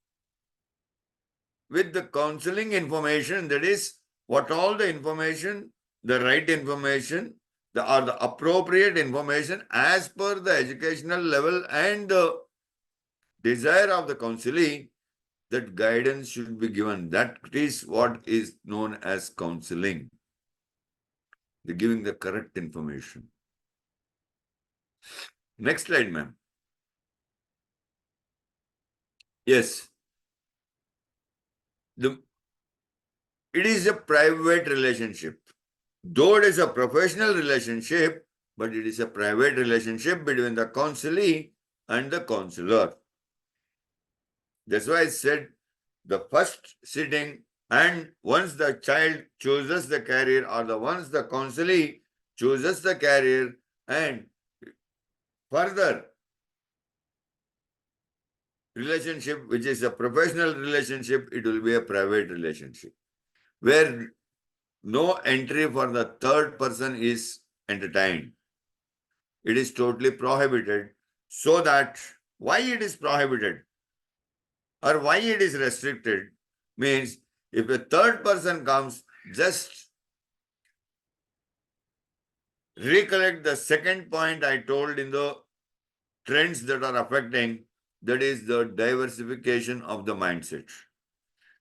with the counseling information, that is, what all the information, the right information, or the appropriate information as per the educational level and the desire of the counselee, that guidance should be given. That is what is known as counseling. The giving the correct information. Next slide, ma'am. Yes. It is a private relationship. Though it is a professional relationship, but it is a private relationship between the counselee and the counselor. That's why I said the first sitting, and once the child chooses the career, or once the counselee chooses the career, and further relationship, which is a professional relationship, it will be a private relationship, where no entry for the third person is entertained. It is totally prohibited. So that why it is prohibited or why it is restricted means if a third person comes, just recollect the second point I told in the trends that are affecting, that is the diversification of the mindset.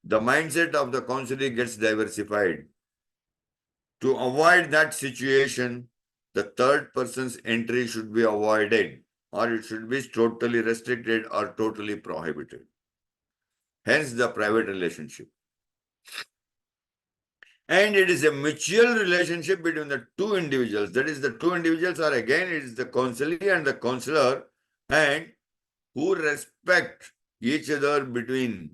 The mindset of the counseling gets diversified. To avoid that situation, the third person's entry should be avoided, or it should be totally restricted or totally prohibited. Hence the private relationship. And it is a mutual relationship between the two individuals. That is, the two individuals are again, it is the counselee and the counselor, and who respect each other between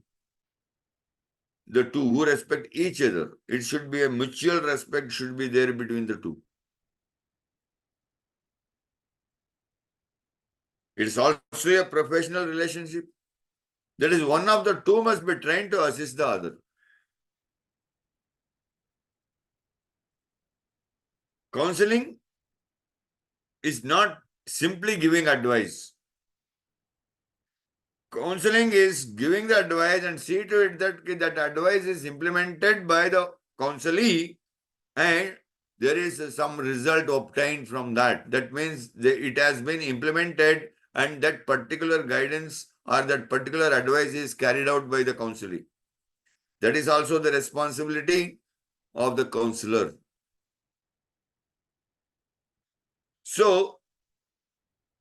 the two, who respect each other. It should be a mutual respect should be there between the two. It is also a professional relationship. That is, one of the two must be trained to assist the other. Counseling is not simply giving advice. Counseling is giving the advice and see to it that that advice is implemented by the counselee and there is some result obtained from that. That means it has been implemented and that particular guidance or that particular advice is carried out by the counselee. That is also the responsibility of the counselor. So,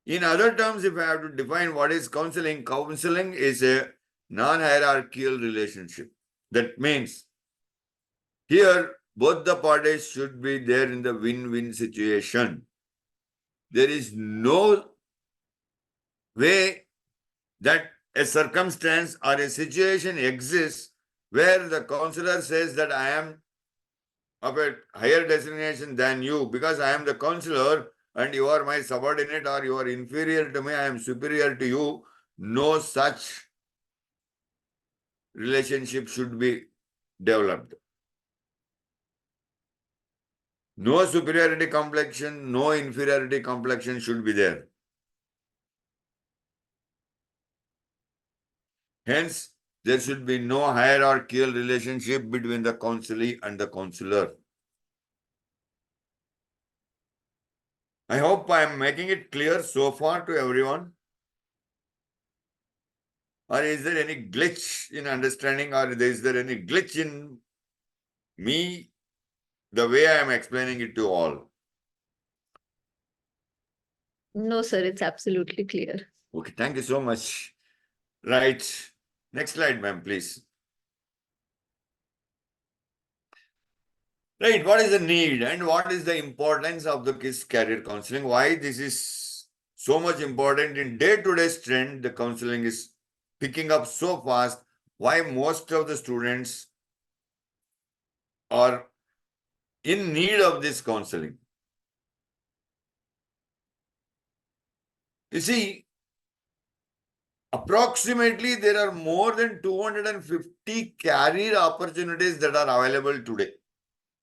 in other terms, if I have to define what is counseling, counseling is a non-hierarchical relationship. That means here both the parties should be there in the win-win situation. There is no way that a circumstance or a situation exists where the counselor says that I am of a higher designation than you because I am the counselor and you are my subordinate or you are inferior to me, I am superior to you. No such relationship should be developed. No superiority complexion, no inferiority complexion should be there. Hence, there should be no hierarchical relationship between the counselee and the counselor. I hope I am making it clear so far to everyone. Or is there any glitch in understanding, or is there any glitch in me, the way I am explaining it to all? No, sir, it's absolutely clear. Okay, thank you so much. Right. Next slide, ma'am, please. Right, what is the need and what is the importance of the KISS career counseling? Why this is so much important in day-to-day trend, the counseling is picking up so fast. Why most of the students are in need of this counseling? You see, approximately there are more than 250 career opportunities that are available today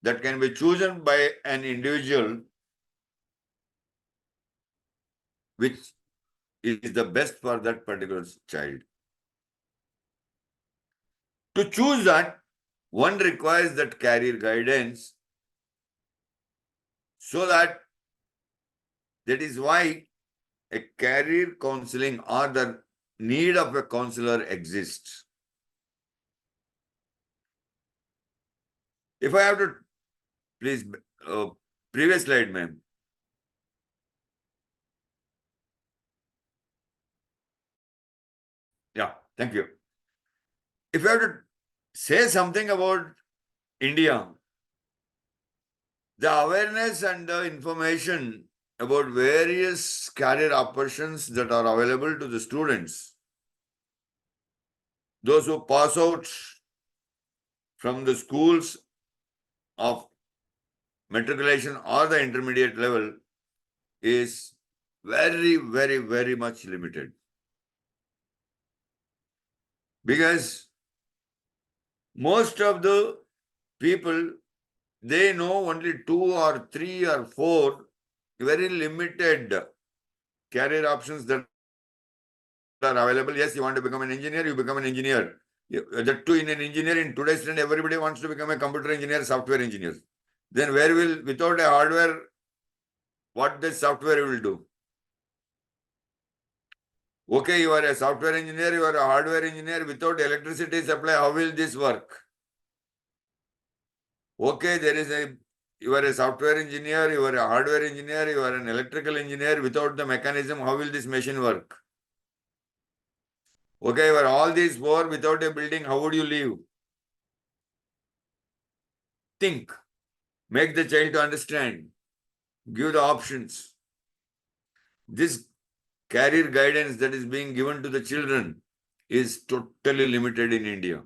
that can be chosen by an individual which is the best for that particular child. To choose that, one requires that career guidance so that is why a career counseling or the need of a counselor exists. If I have to, please, previous slide, ma'am. Yeah, thank you. If I have to say something about India, the awareness and the information about various career options that are available to the students, those who pass out from the schools of matriculation or the intermediate level is very, very, very much limited. Because most of the people, they know only 2 or 3 or 4 very limited career options that are available. Yes, you want to become an engineer, you become an engineer. That too, in an engineer, in today's trend, everybody wants to become a computer engineer, software engineer. Then where will, without a hardware, what this software will do? Okay, you are a software engineer, you are a hardware engineer. Without electricity supply, how will this work? Okay, there is a You are a software engineer, you are a hardware engineer, you are an electrical engineer. Without the mechanism, how will this machine work? Okay, you are all these four. Without a building, how would you live? Think. Make the child to understand. Give the options. This career guidance that is being given to the children is totally limited in India.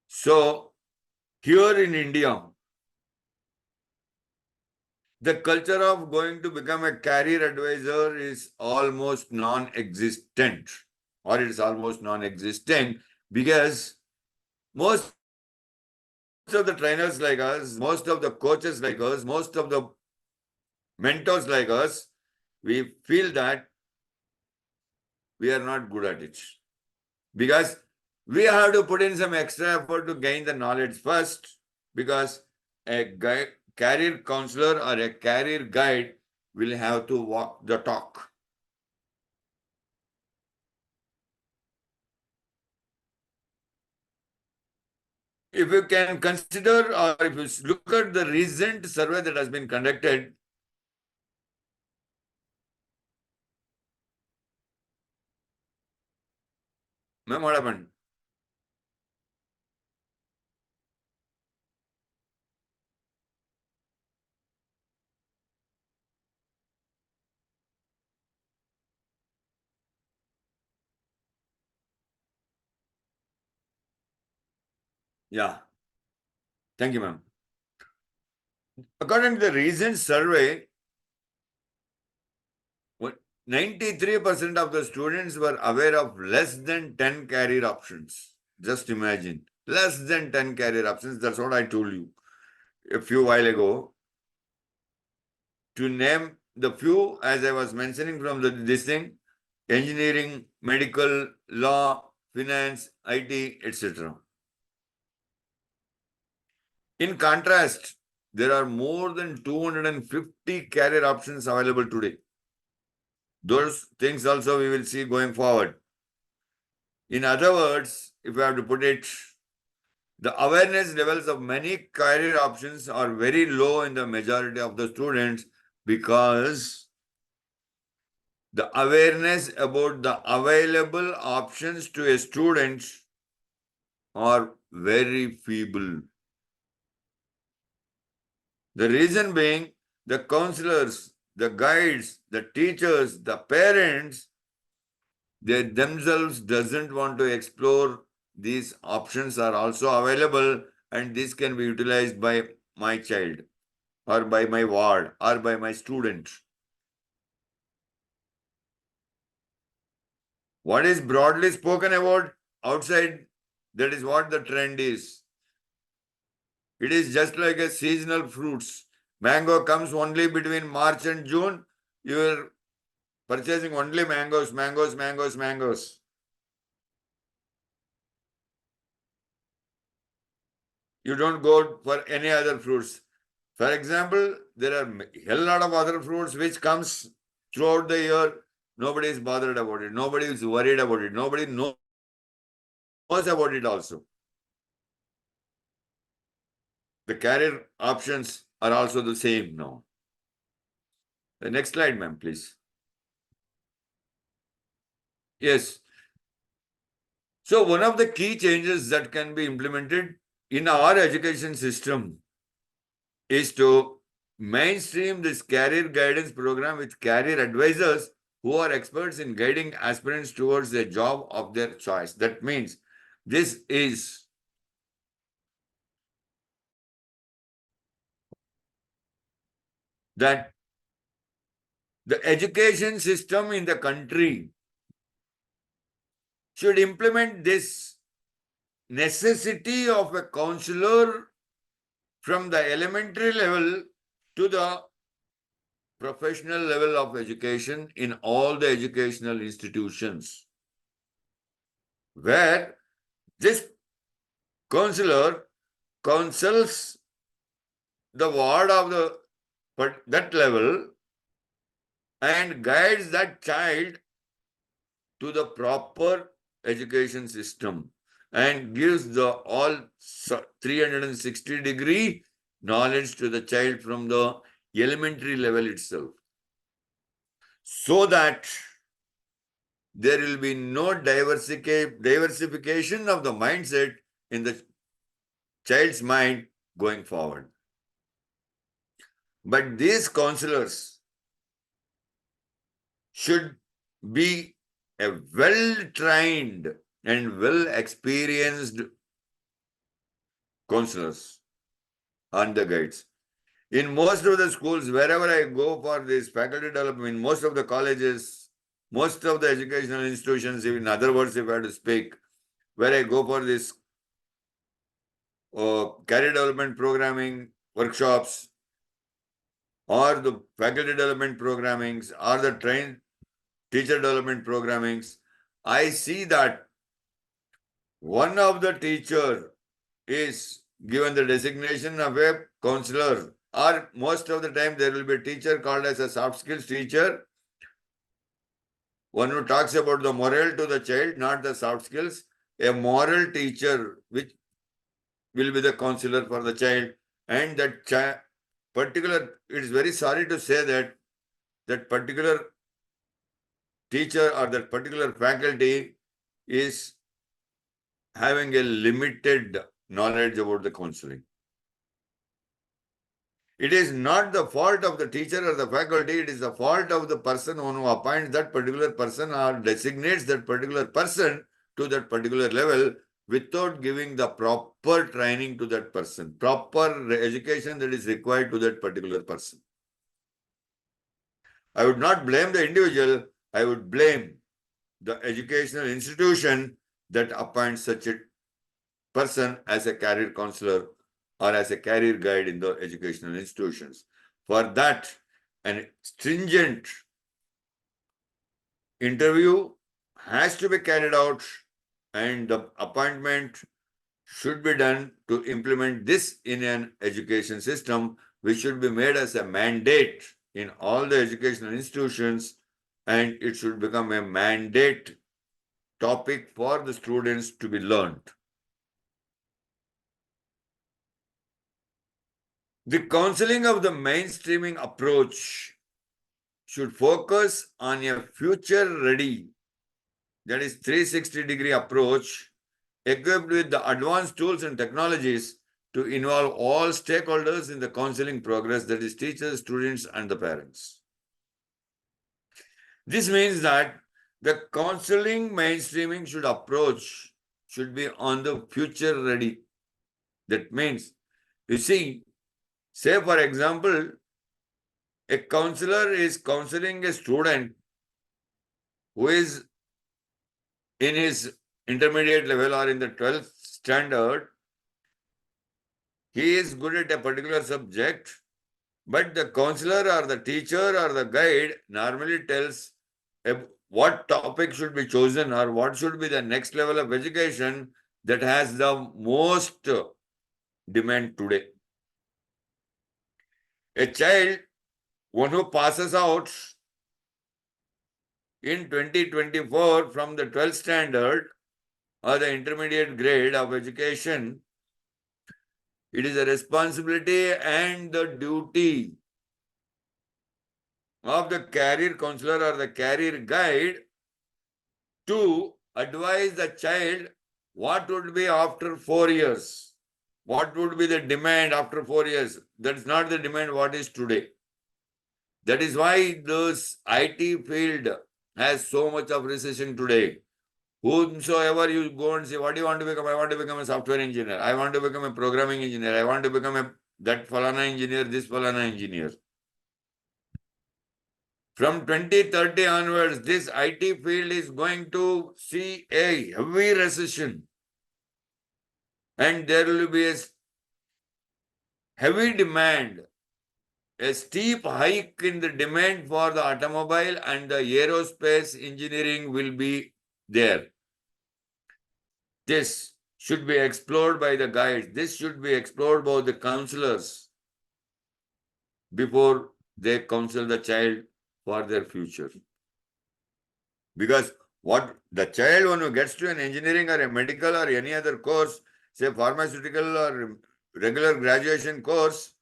So, here in India, the culture of going to become a career advisor is almost non-existent, or it is almost non-existent, because most of the trainers like us, most of the coaches like us, most of the mentors like us, we feel that we are not good at it. Because we have to put in some extra effort to gain the knowledge first, because a career counselor or a career guide will have to walk the talk. If you can consider, or if you look at the recent survey that has been conducted, ma'am, what happened? Yeah. Thank you, ma'am. According to the recent survey, 93% of the students were aware of less than 10 career options. Just imagine, less than 10 career options. That's what I told you a few while ago. To name the few, as I was mentioning from this thing, engineering, medical, law, finance, IT, etc. In contrast, there are more than 250 career options available today. Those things also we will see going forward. In other words, if we have to put it, the awareness levels of many career options are very low in the majority of the students, because the awareness about the available options to a student are very feeble. The reason being, the counselors, the guides, the teachers, the parents, they themselves doesn't want to explore these options are also available, and this can be utilized by my child or by my ward or by my student. What is broadly spoken about outside, that is what the trend is. It is just like a seasonal fruits. Mango comes only between March and June. You are purchasing only mangoes, mangoes, mangoes, mangoes. You don't go for any other fruits. For example, there are a hell lot of other fruits which comes throughout the year. Nobody is bothered about it. Nobody is worried about it. Nobody knows about it also. The career options are also the same now. The next slide, ma'am, please. Yes. So one of the key changes that can be implemented in our education system is to mainstream this career guidance program with career advisors who are experts in guiding aspirants towards a job of their choice. That means this is that the education system in the country should implement this necessity of a counselor from the elementary level to the professional level of education in all the educational institutions, where this counselor counsels the ward of that level and guides that child to the proper education system. and gives the all 360-degree knowledge to the child from the elementary level itself, so that there will be no diversification of the mindset in the child's mind going forward. But these counselors should be a well-trained and well-experienced counselors and the guides. In most of the schools, wherever I go for this faculty development, in most of the colleges, most of the educational institutions, in other words, if I had to speak, where I go for this career development programming workshops, or the faculty development programmings, or the trained teacher development programmings, I see that one of the teacher is given the designation of a counselor, or most of the time there will be a teacher called as a soft skills teacher, one who talks about the moral to the child, not the soft skills, a moral teacher which will be the counselor for the child, and that particular, it is very sorry to say that that particular teacher or that particular faculty is having a limited knowledge about the counseling. It is not the fault of the teacher or the faculty, it is the fault of the person who appoints that particular person or designates that particular person to that particular level without giving the proper training to that person, proper education that is required to that particular person. I would not blame the individual, I would blame the educational institution that appoints such a person as a career counselor or as a career guide in the educational institutions. For that, an stringent interview has to be carried out, and the appointment should be done to implement this in an education system, which should be made as a mandate in all the educational institutions, and it should become a mandate topic for the students to be learned. The counseling of the mainstreaming approach should focus on a future-ready, that is 360-degree approach, equipped with the advanced tools and technologies to involve all stakeholders in the counseling progress, that is teachers, students, and the parents. This means that the counseling mainstreaming should be on the future-ready. That means, you see, say for example, a counselor is counseling a student who is in his intermediate level or in the 12th standard. He is good at a particular subject, but the counselor or the teacher or the guide normally tells what topic should be chosen or what should be the next level of education that has the most demand today. A child, one who passes out in 2024 from the 12th standard or the intermediate grade of education, it is a responsibility and the duty of the career counselor or the career guide to advise the child what would be after 4 years, what would be the demand after 4 years. That's not the demand what is today. That is why this IT field has so much of recession today. Whomsoever you go and say, what do you want to become? I want to become a software engineer. I want to become a programming engineer. I want to become that falana engineer, this falana engineer. From 2030 onwards, this IT field is going to see a heavy recession. And there will be a heavy demand, a steep hike in the demand for the automobile and the aerospace engineering will be there. This should be explored by the guides. This should be explored by the counselors before they counsel the child for their future. Because What the child when who gets to an engineering or a medical or any other course, say pharmaceutical or regular graduation course,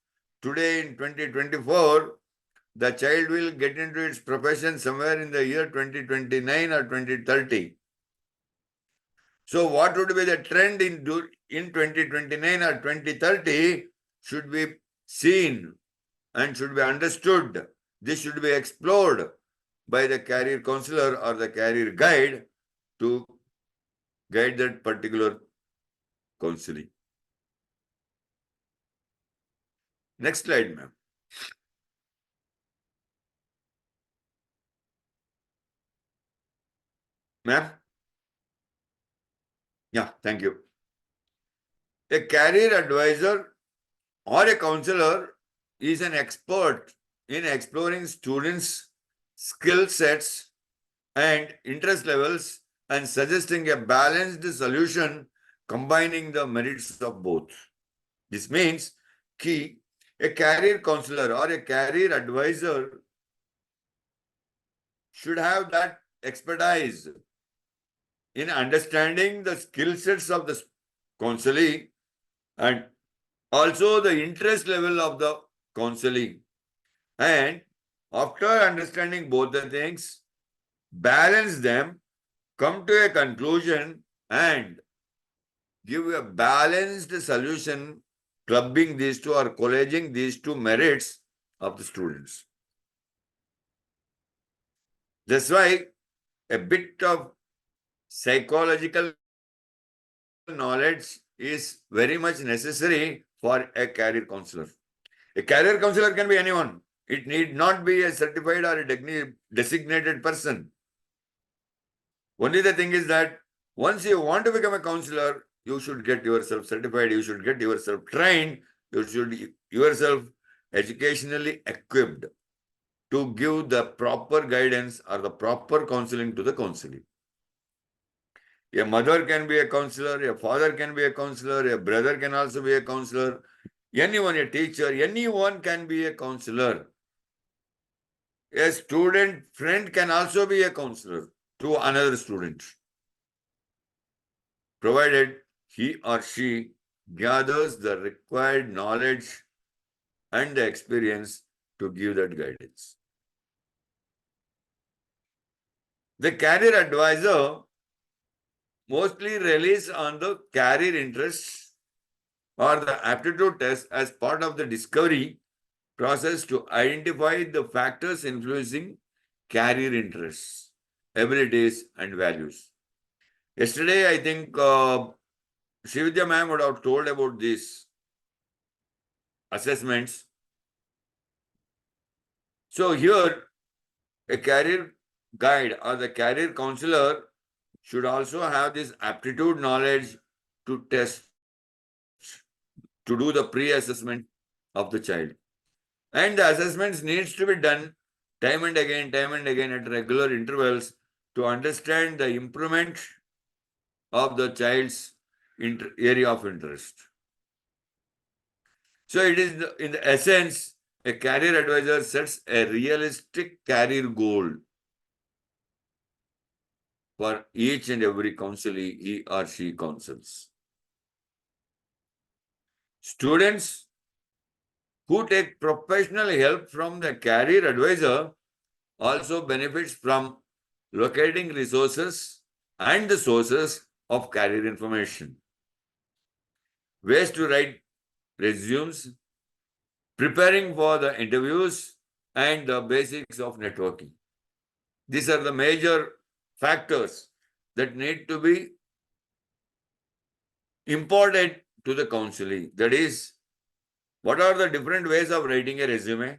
today in 2024, the child will get into its profession somewhere in the year 2029 or 2030. So what would be the trend in 2029 or 2030 should be seen and should be understood. This should be explored by the career counselor or the career guide to guide that particular counseling. Next slide, ma'am. Ma'am? Yeah, thank you. A career advisor or a counselor is an expert in exploring students' skill sets and interest levels and suggesting a balanced solution combining the merits of both. This means a career counselor or a career advisor should have that expertise in understanding the skill sets of the counselee and also the interest level of the counselee. And after understanding both the things, balance them, come to a conclusion and give a balanced solution, clubbing these two or collaging these two merits of the students. That's why a bit of psychological knowledge is very much necessary for a career counselor. A career counselor can be anyone. It need not be a certified or a designated person. Only the thing is that once you want to become a counselor, you should get yourself certified, you should get yourself trained, you should yourself educationally equipped to give the proper guidance or the proper counseling to the counselee. A mother can be a counselor, a father can be a counselor, a brother can also be a counselor, anyone, a teacher, anyone can be a counselor. A student friend can also be a counselor to another student, provided he or she gathers the required knowledge and the experience to give that guidance. The career advisor mostly relies on the career interests or the aptitude test as part of the discovery process to identify the factors influencing career interests, abilities, and values. Yesterday, I think Srividya ma'am would have told about these assessments. So here, a career guide or the career counselor should also have this aptitude knowledge to test, to do the pre-assessment of the child. And the assessments needs to be done time and again at regular intervals to understand the improvement of the child's area of interest. So it is in the essence, a career advisor sets a realistic career goal for each and every counselee he or she counsels. Students who take professional help from the career advisor also benefits from locating resources and the sources of career information, ways to write resumes, preparing for the interviews, and the basics of networking. These are the major factors that need to be imparted to the counselee. That is, what are the different ways of writing a resume?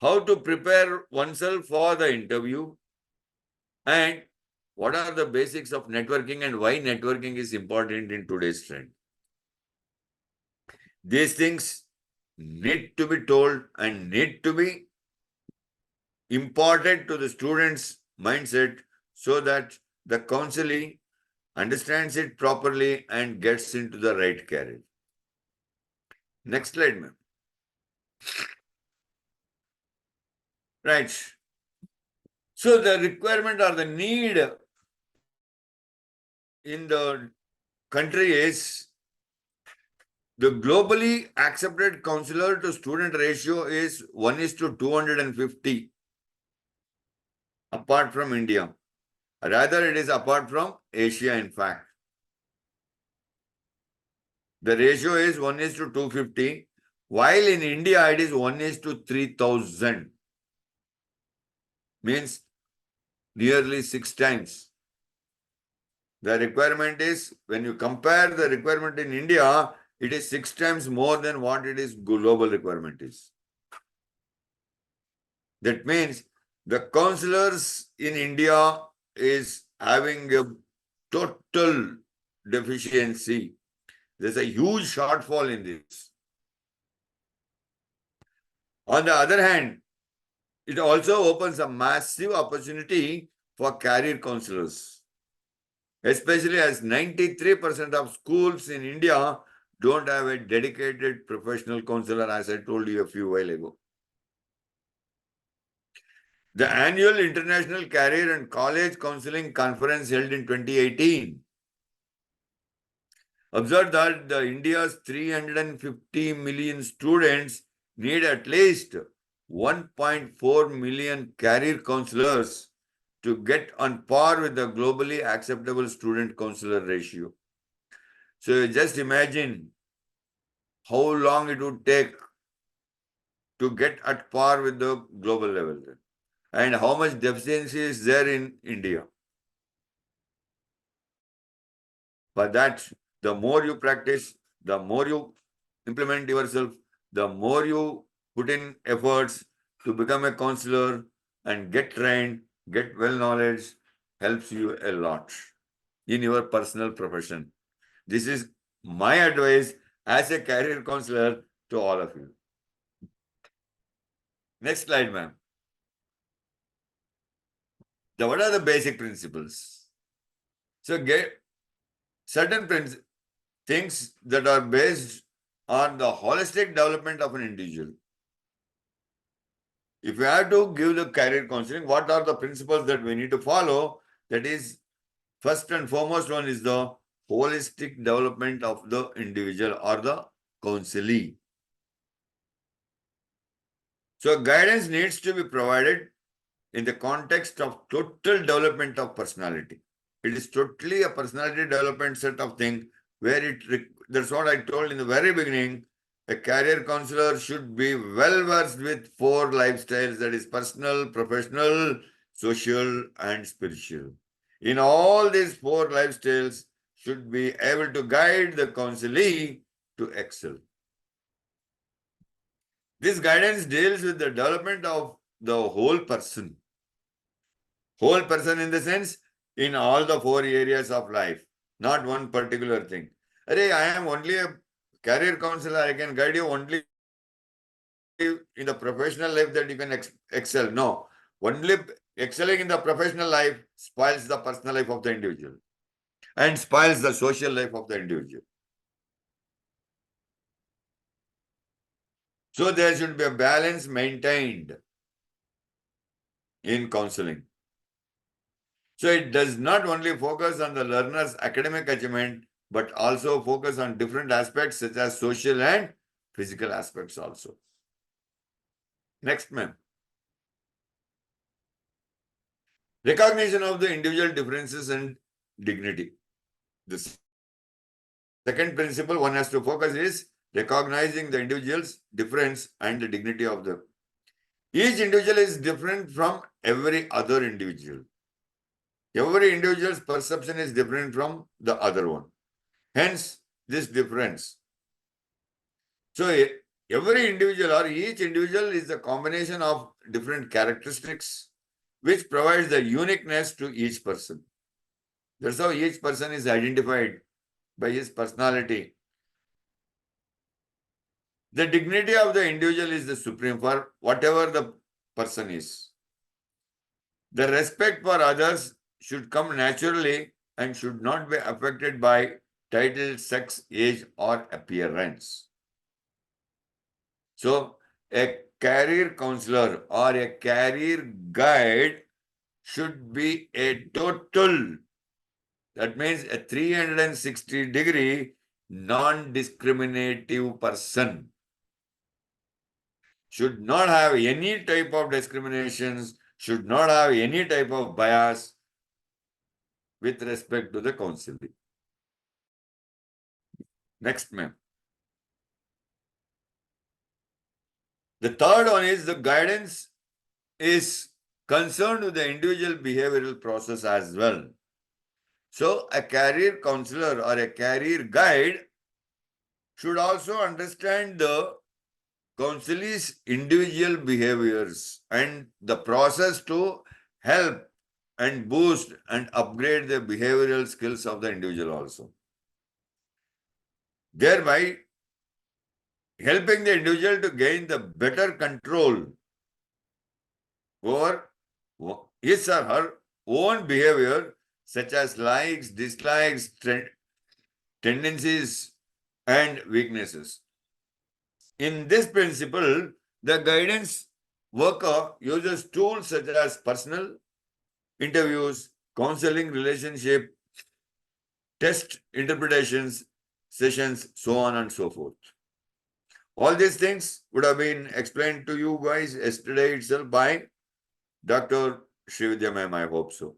How to prepare oneself for the interview? And what are the basics of networking and why networking is important in today's trend? These things need to be told and need to be imparted to the student's mindset so that the counselee understands it properly and gets into the right career. Next slide, ma'am. Right. So the requirement or the need in the country is the globally accepted counselor to student ratio is 1:250 apart from India. Rather, it is apart from Asia, in fact. The ratio is 1:250, while in India it is 1:3000. Means nearly 6 times. The requirement is, when you compare the requirement in India, it is 6 times more than what it is global requirement is. That means the counselors in India is having a total deficiency. There's a huge shortfall in this. On the other hand, it also opens a massive opportunity for career counselors, especially as 93% of schools in India don't have a dedicated professional counselor, as I told you a few while ago. The annual International Career and College Counseling Conference held in 2018 observed that India's 350 million students need at least 1.4 million career counselors to get on par with the globally acceptable student counselor ratio. So just imagine how long it would take to get at par with the global level and how much deficiency is there in India. But that, the more you practice, the more you implement yourself, the more you put in efforts to become a counselor and get trained, get well knowledge, helps you a lot in your personal profession. This is my advice as a career counselor to all of you. Next slide, ma'am. What are the basic principles? So get certain things that are based on the holistic development of an individual. If we have to give the career counseling, what are the principles that we need to follow? That is, first and foremost one is the holistic development of the individual or the counselee. So guidance needs to be provided in the context of total development of personality. It is totally a personality development set of things where that's what I told in the very beginning. A career counselor should be well versed with 4 lifestyles, that is personal, professional, social, and spiritual. In all these 4 lifestyles, should be able to guide the counselee to excel. This guidance deals with the development of the whole person. Whole person in the sense, in all the 4 areas of life, not one particular thing. Arey, I am only a career counselor, I can guide you only in the professional life that you can excel. No, only excelling in the professional life spoils the personal life of the individual and spoils the social life of the individual. So there should be a balance maintained in counseling. So it does not only focus on the learner's academic achievement, but also focus on different aspects such as social and physical aspects also. Next, ma'am. Recognition of the individual differences and dignity. The second principle one has to focus is recognizing the individual's difference and the dignity of them. Each individual is different from every other individual. Every individual's perception is different from the other one. Hence, this difference. So, every individual or each individual is a combination of different characteristics which provides the uniqueness to each person. That's how each person is identified by his personality. The dignity of the individual is the supreme for whatever the person is. The respect for others should come naturally and should not be affected by title, sex, age, or appearance. So, a career counselor or a career guide should be a total, that means a 360-degree non-discriminative person. Should not have any type of discriminations, should not have any type of bias with respect to the counseling. Next, ma'am. The third one is the guidance is concerned with the individual behavioral process as well. So a career counselor or a career guide should also understand the counselee's individual behaviors and the process to help and boost and upgrade the behavioral skills of the individual also. Thereby helping the individual to gain the better control over his or her own behavior, such as likes, dislikes, tendencies, and weaknesses. In this principle, the guidance worker uses tools such as personal interviews, counseling relationship, test interpretations, sessions, so on and so forth. All these things would have been explained to you guys yesterday itself by Dr. Srividya ma'am, I hope so.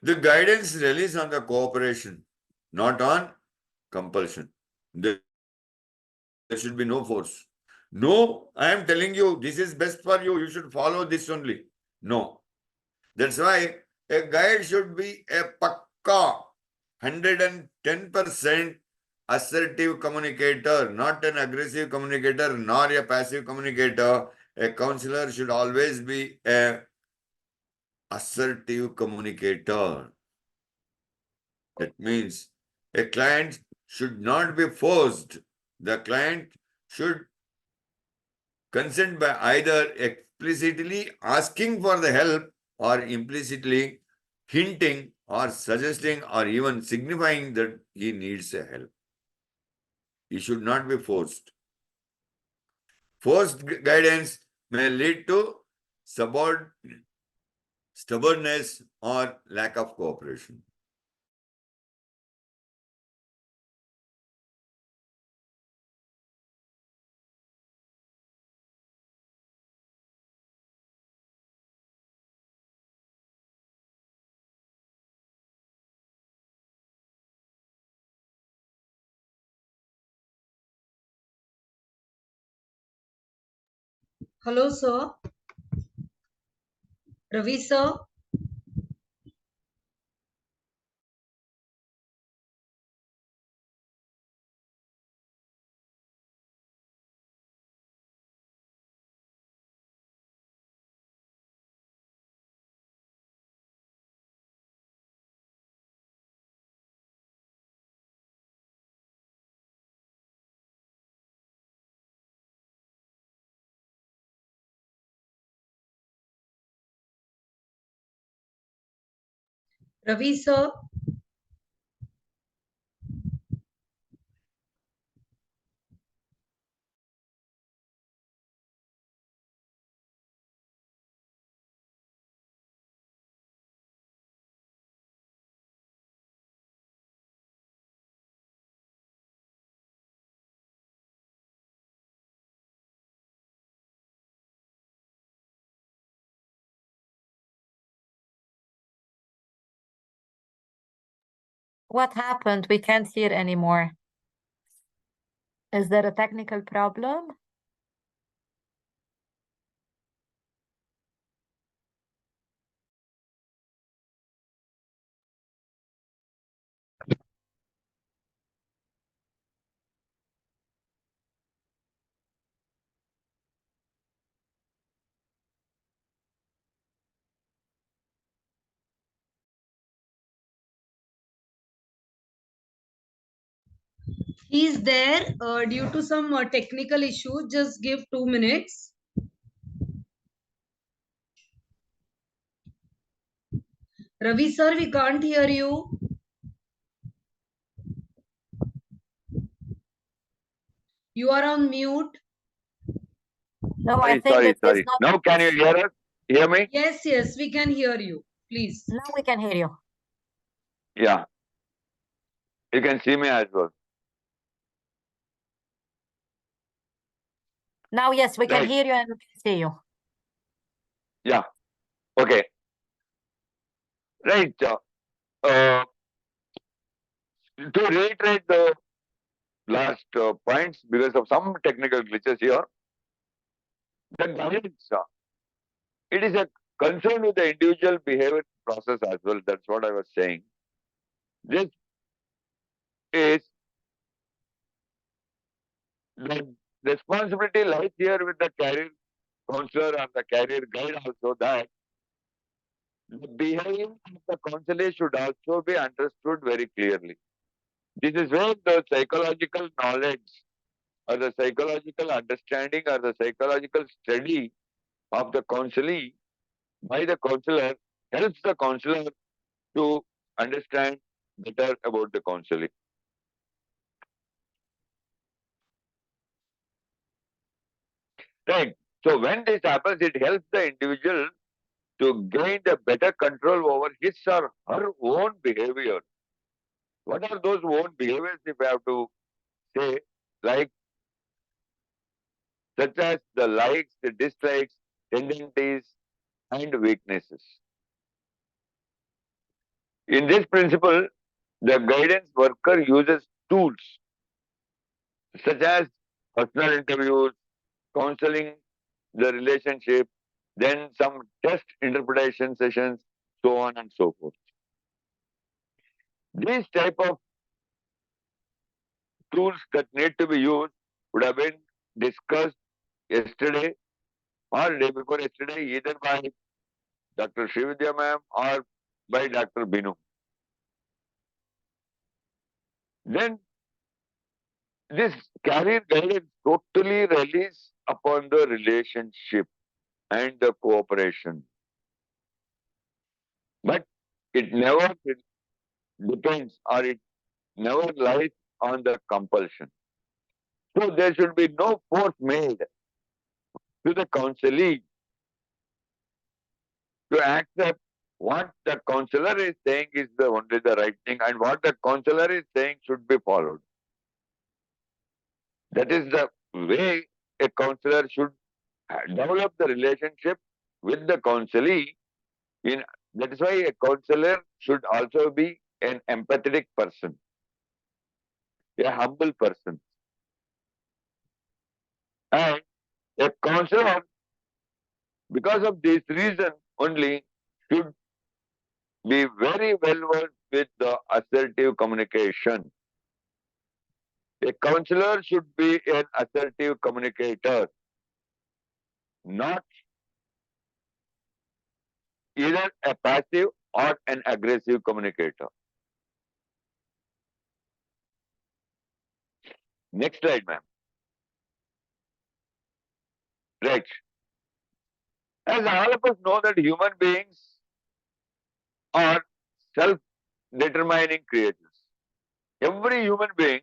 The guidance relies on the cooperation, not on compulsion. There should be no force. No, I am telling you, this is best for you, you should follow this only. No. That's why a guide should be a pakka, 110% assertive communicator, not an aggressive communicator, nor a passive communicator. A counselor should always be a assertive communicator. That means a client should not be forced. The client should consent by either explicitly asking for the help or implicitly hinting or suggesting or even signifying that he needs a help. He should not be forced. Forced guidance may lead to stubbornness or lack of cooperation. Hello, sir. Ravi, sir. Ravi, sir. What happened? We can't hear anymore. Is there a technical problem? He is there due to some technical issue. Just give 2 minutes. Ravi, sir, we can't hear you. You are on mute. No, I think Sorry. it is not. Now can you hear us? hear me? Yes, yes, we can hear you. Please. Now we can hear you. Yeah. You can see me as well. Now, yes, we can Right. hear you and we can see you. Yeah. Okay. Right. To reiterate the last points, because of some technical glitches here, the guidance, it is a concern with the individual behavior process as well. That's what I was saying. This is the responsibility lies here with the career counselor or the career guide also, that the behavior of the counselor should also be understood very clearly. This is where the psychological knowledge or the psychological understanding or the psychological study of the counselee by the counselor helps the counselor to understand better about the counseling. Right. So when this happens, it helps the individual to gain the better control over his or her own behavior. What are those own behaviors, if I have to say, like such as the likes, the dislikes, tendencies, and weaknesses? In this principle, the guidance worker uses tools such as personal interviews, counseling the relationship, then some test interpretation sessions, so on and so forth. These type of tools that need to be used would have been discussed yesterday or day before yesterday, either by Dr. Srividya ma'am or by Dr. Binu. Then this career guidance totally relies upon the relationship and the cooperation. But it never depends or it never lies on the compulsion. So there should be no force made to the counselee to accept what the counselor is saying is the only the right thing and what the counselor is saying should be followed. That is the way a counselor should develop the relationship with the counselee. That is why a counselor should also be an empathetic person, a humble person. And a counselor, because of this reason only, should be very well versed with the assertive communication. A counselor should be an assertive communicator, not either a passive or an aggressive communicator. Next slide, ma'am. Right. As all of us know that human beings are self-determining creatures. Every human being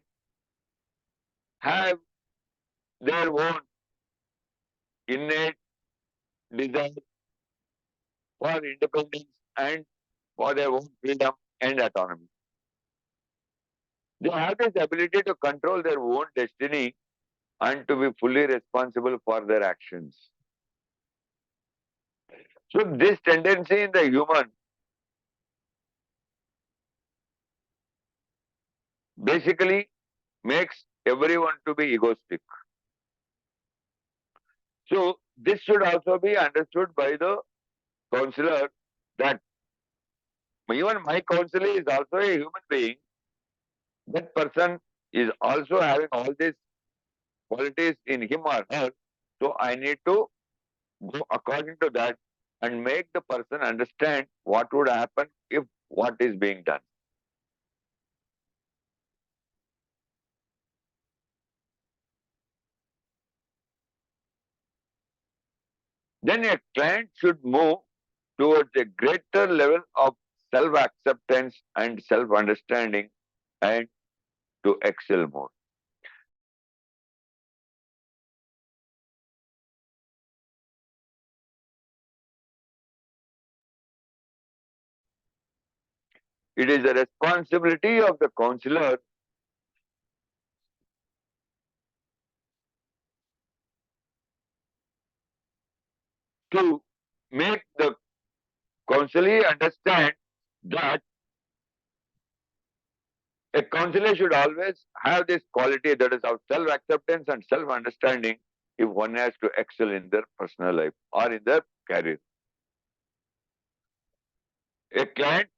have their own innate desire for independence and for their own freedom and autonomy. They have this ability to control their own destiny and to be fully responsible for their actions. So this tendency in the human basically makes everyone to be egoistic. So this should also be understood by the counselor, that even my counselor is also a human being. That person is also having all these qualities in him or her. So I need to go according to that and make the person understand what would happen if what is being done. Then a client should move towards a greater level of self-acceptance and self-understanding and to excel more. it is the responsibility of the counselor to make the counselee understand that a counselor should always have this quality, that is of self-acceptance and self-understanding, if one has to excel in their personal life or in their career. A client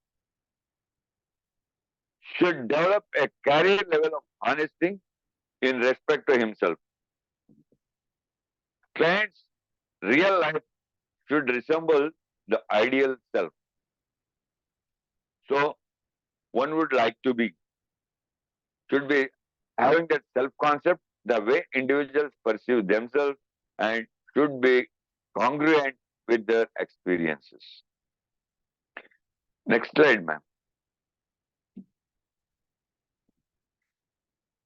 should develop a career level of honesty in respect to himself. Client's real life should resemble the ideal self. So, one would like to be, should be having that self-concept, the way individuals perceive themselves, and should be congruent with their experiences. Next slide, ma'am.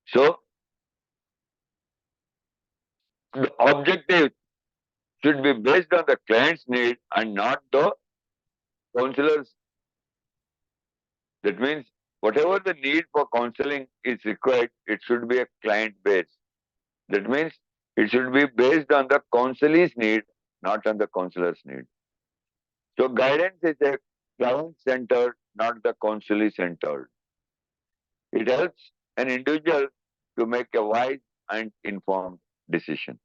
So, the objective should be based on the client's need and not the counselor's. That means whatever the need for counseling is required, it should be a client based. That means it should be based on the counselee's need, not on the counselor's need. So guidance is a client centered, not the counselee centered. It helps an individual to make a wise and informed decision.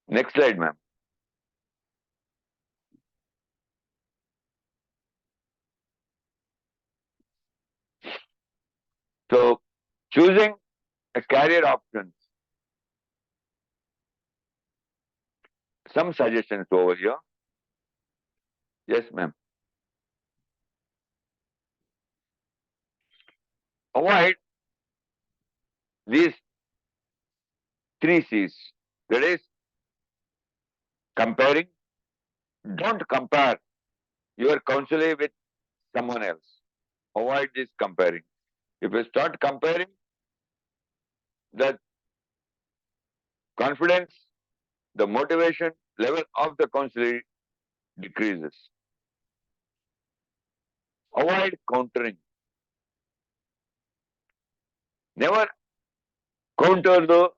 Next slide, ma'am. So, choosing a career options. Some suggestions over here. Yes, ma'am. Avoid these 3 C's. That is, comparing. Don't compare your counselee with someone else. Avoid this comparing. If you start comparing, the confidence, the motivation level of the counselee decreases. Avoid countering. Never counter the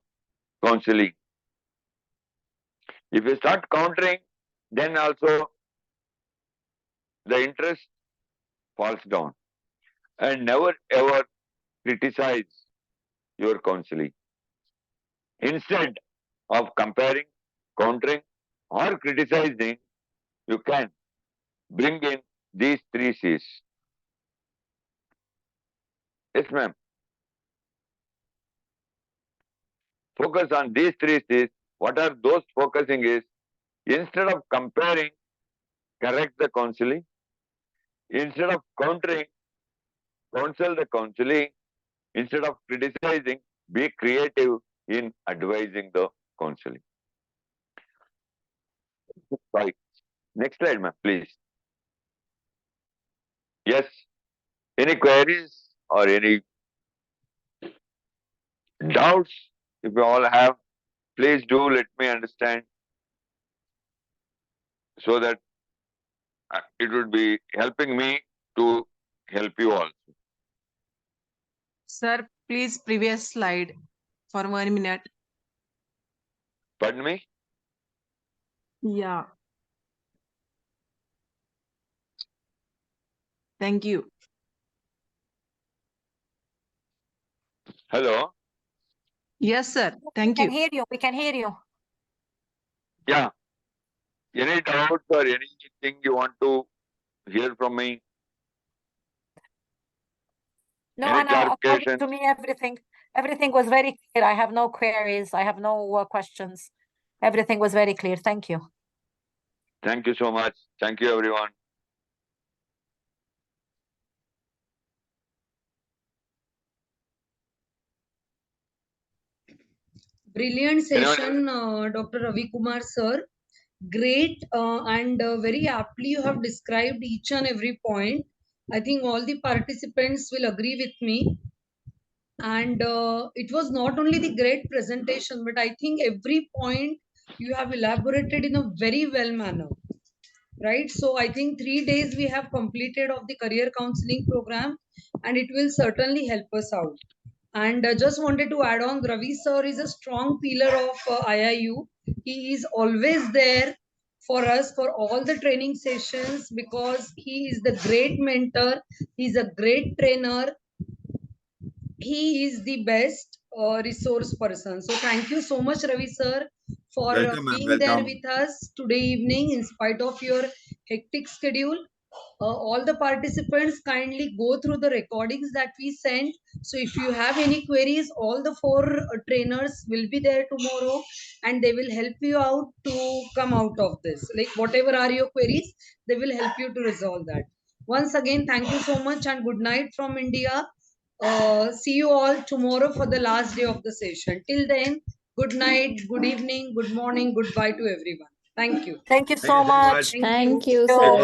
counselee. If you start countering, then also the interest falls down. And never ever criticize your counselee. Instead of comparing, countering, or criticizing, you can bring in these 3 C's. Yes, ma'am. Focus on these 3 C's. What are those focusing is, instead of comparing, correct the counselee. Instead of countering, counsel the counselee. Instead of criticizing, be creative in advising the counselee. Right. Next slide, ma'am, please. Yes. Any queries or any doubts? If you all have, please do let me understand, so that it would be helping me to help you all. Sir, please previous slide for 1 minute. Pardon me? Yeah. Thank you. Hello? Yes, sir. Thank We you. can hear you. We can hear you. Yeah. Any doubts or anything you want to hear from me? No, Any Anna, according to clarifications? me, everything was very clear. I have no queries. I have no questions. Everything was very clear. Thank you. Thank you so much. Thank you, everyone. Brilliant Anyone session, Dr. Ravi Kumar sir. Great and very aptly you have described each and every point. I think all the participants will agree with me. And it was not only the great presentation, but I think every point you have elaborated in a very well manner. right? So I think 3 days we have completed of the career counseling program, and it will certainly help us out. And just wanted to add on, Ravi sir is a strong pillar of IIU. He is always there for us for all the training sessions because he is the great mentor. He's a great trainer. He is the best resource person. So thank you so much, Ravi sir, for Welcome, ma'am. being there Welcome. with us today evening in spite of your hectic schedule. All the participants kindly go through the recordings that we sent. So if you have any queries, all the 4 trainers will be there tomorrow and they will help you out to come out of this. Like whatever are your queries, they will help you to resolve that. Once again, thank you so much and good night from India. See you all tomorrow for the last day of the session. Till then, good night, good evening, good morning, goodbye to everyone. Thank you. Thank you Thank you so so much. much. Thank you. Thank you, So sir.